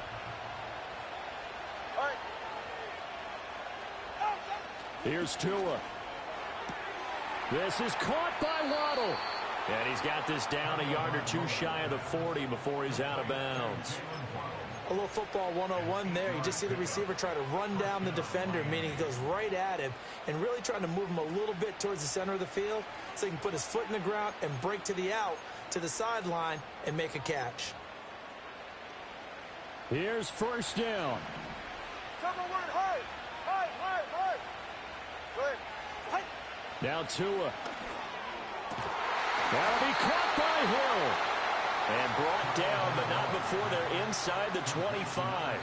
Here's Tua. This is caught by Waddle. And he's got this down a yard or two shy of the 40 before he's out of bounds. A little football 101 there. You just see the receiver try to run down the defender, meaning he goes right at him and really trying to move him a little bit towards the center of the field so he can put his foot in the ground and break to the out, to the sideline, and make a catch. Here's first down. Now Tua. That'll be caught by Hill. And brought down, but not before they're inside the 25.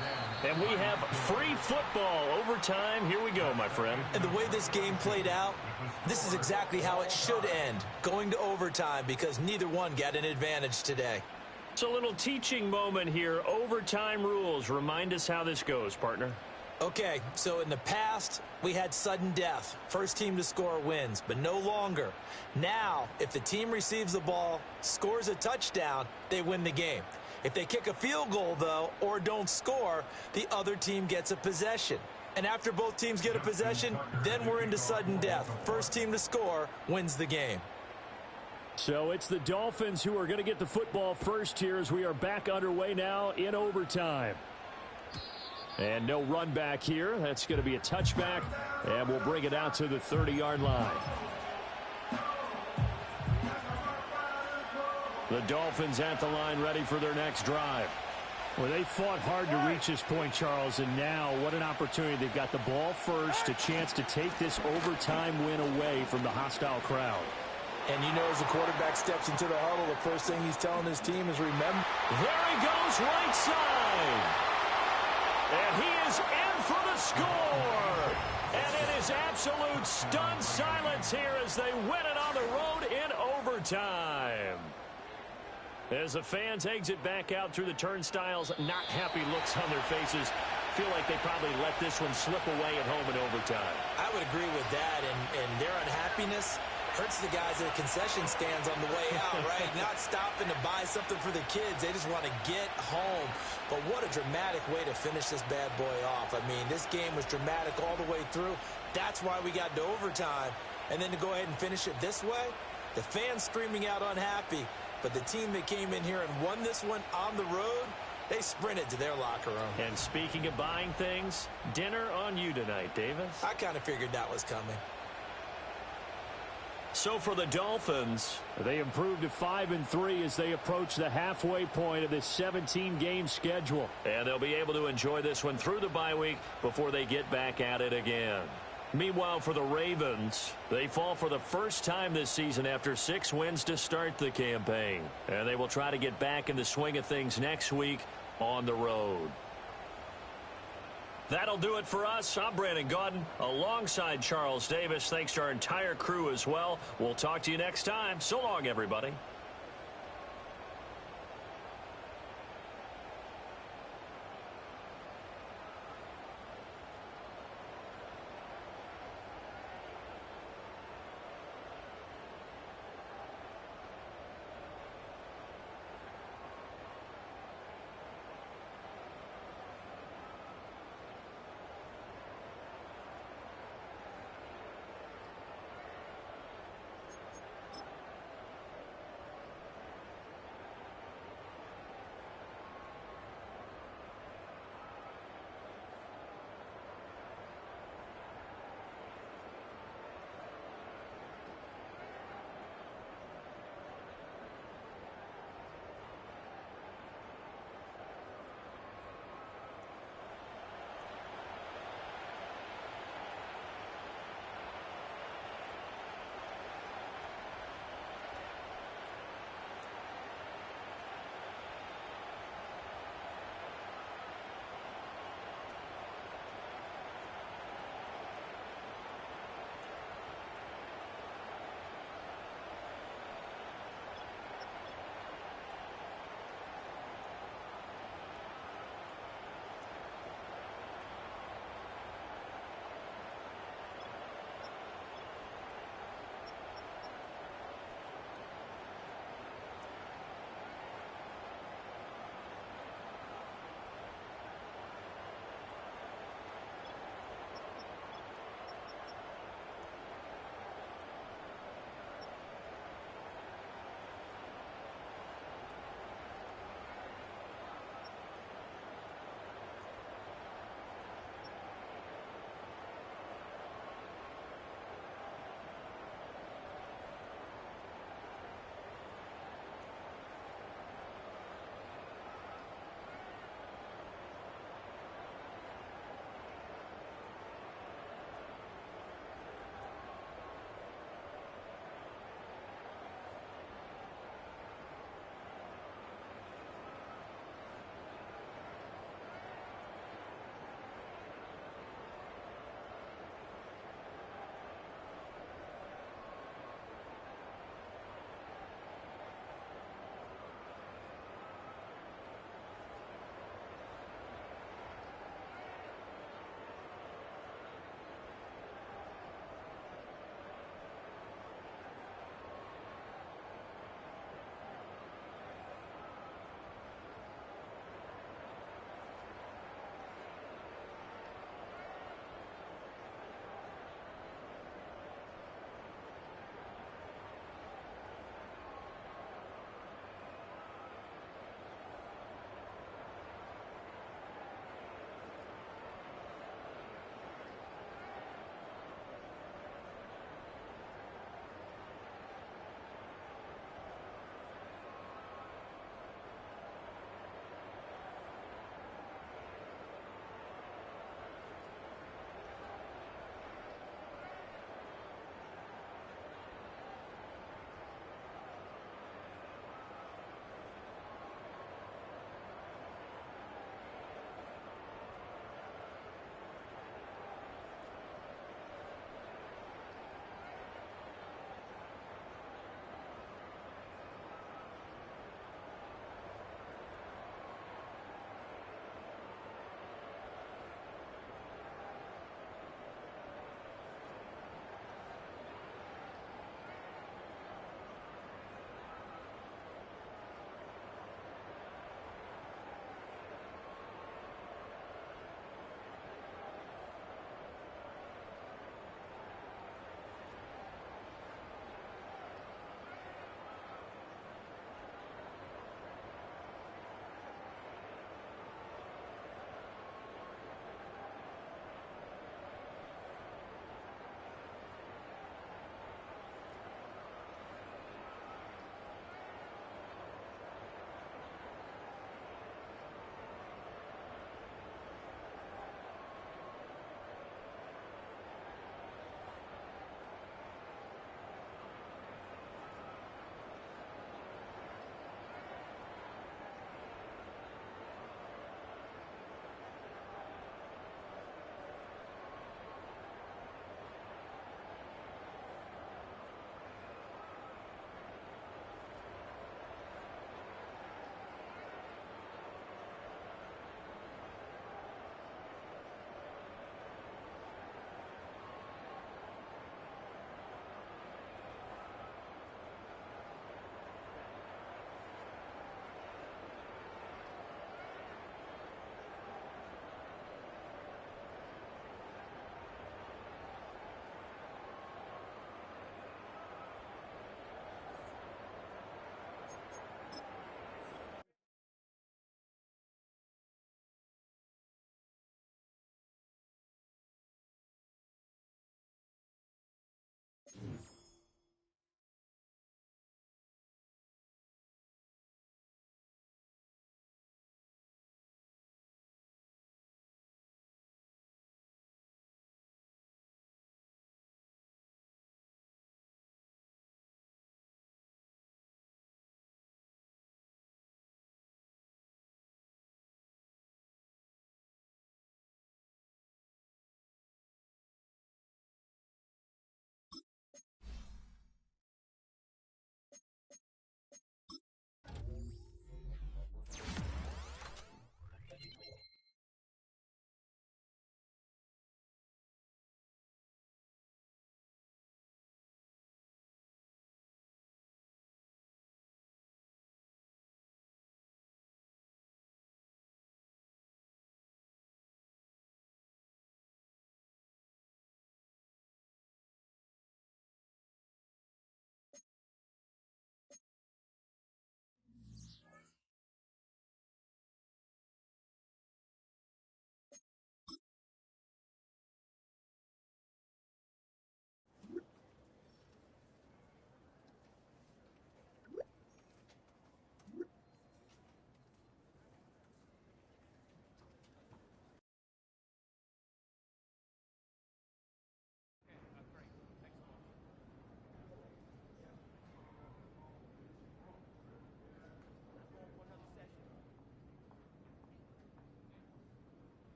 And we have free football overtime. Here we go, my friend. And the way this game played out, this is exactly how it should end, going to overtime, because neither one got an advantage today. It's a little teaching moment here. Overtime rules. Remind us how this goes, partner. Okay, so in the past, we had sudden death. First team to score wins, but no longer. Now, if the team receives the ball, scores a touchdown, they win the game. If they kick a field goal, though, or don't score, the other team gets a possession. And after both teams get a possession, then we're into sudden death. First team to score wins the game. So it's the Dolphins who are going to get the football first here as we are back underway now in overtime. And no run back here. That's going to be a touchback, and we'll bring it out to the 30-yard line. The Dolphins at the line ready for their next drive. Well, they fought hard to reach this point, Charles, and now what an opportunity. They've got the ball first, a chance to take this overtime win away from the hostile crowd. And you know, as the quarterback steps into the huddle, the first thing he's telling his team is remember. There he goes, right side. And he is in for the score. And it is absolute stunned silence here as they win it on the road in overtime. As the fans exit back out through the turnstiles, not happy looks on their faces. Feel like they probably let this one slip away at home in overtime. I would agree with that, and their unhappiness hurts the guys at the concession stands on the way out, right? Not stopping to buy something for the kids. They just want to get home. But what a dramatic way to finish this bad boy off. I mean, this game was dramatic all the way through. That's why we got to overtime. And then to go ahead and finish it this way, the fans screaming out unhappy. But the team that came in here and won this one on the road, they sprinted to their locker room. And speaking of buying things, dinner on you tonight, Davis. I kind of figured that was coming. So for the Dolphins, they improved to 5-3 as they approach the halfway point of this 17-game schedule. And they'll be able to enjoy this one through the bye week before they get back at it again. Meanwhile, for the Ravens, they fall for the first time this season after 6 wins to start the campaign. And they will try to get back in the swing of things next week on the road. That'll do it for us. I'm Brandon Gaudin alongside Charles Davis. Thanks to our entire crew as well. We'll talk to you next time. So long, everybody.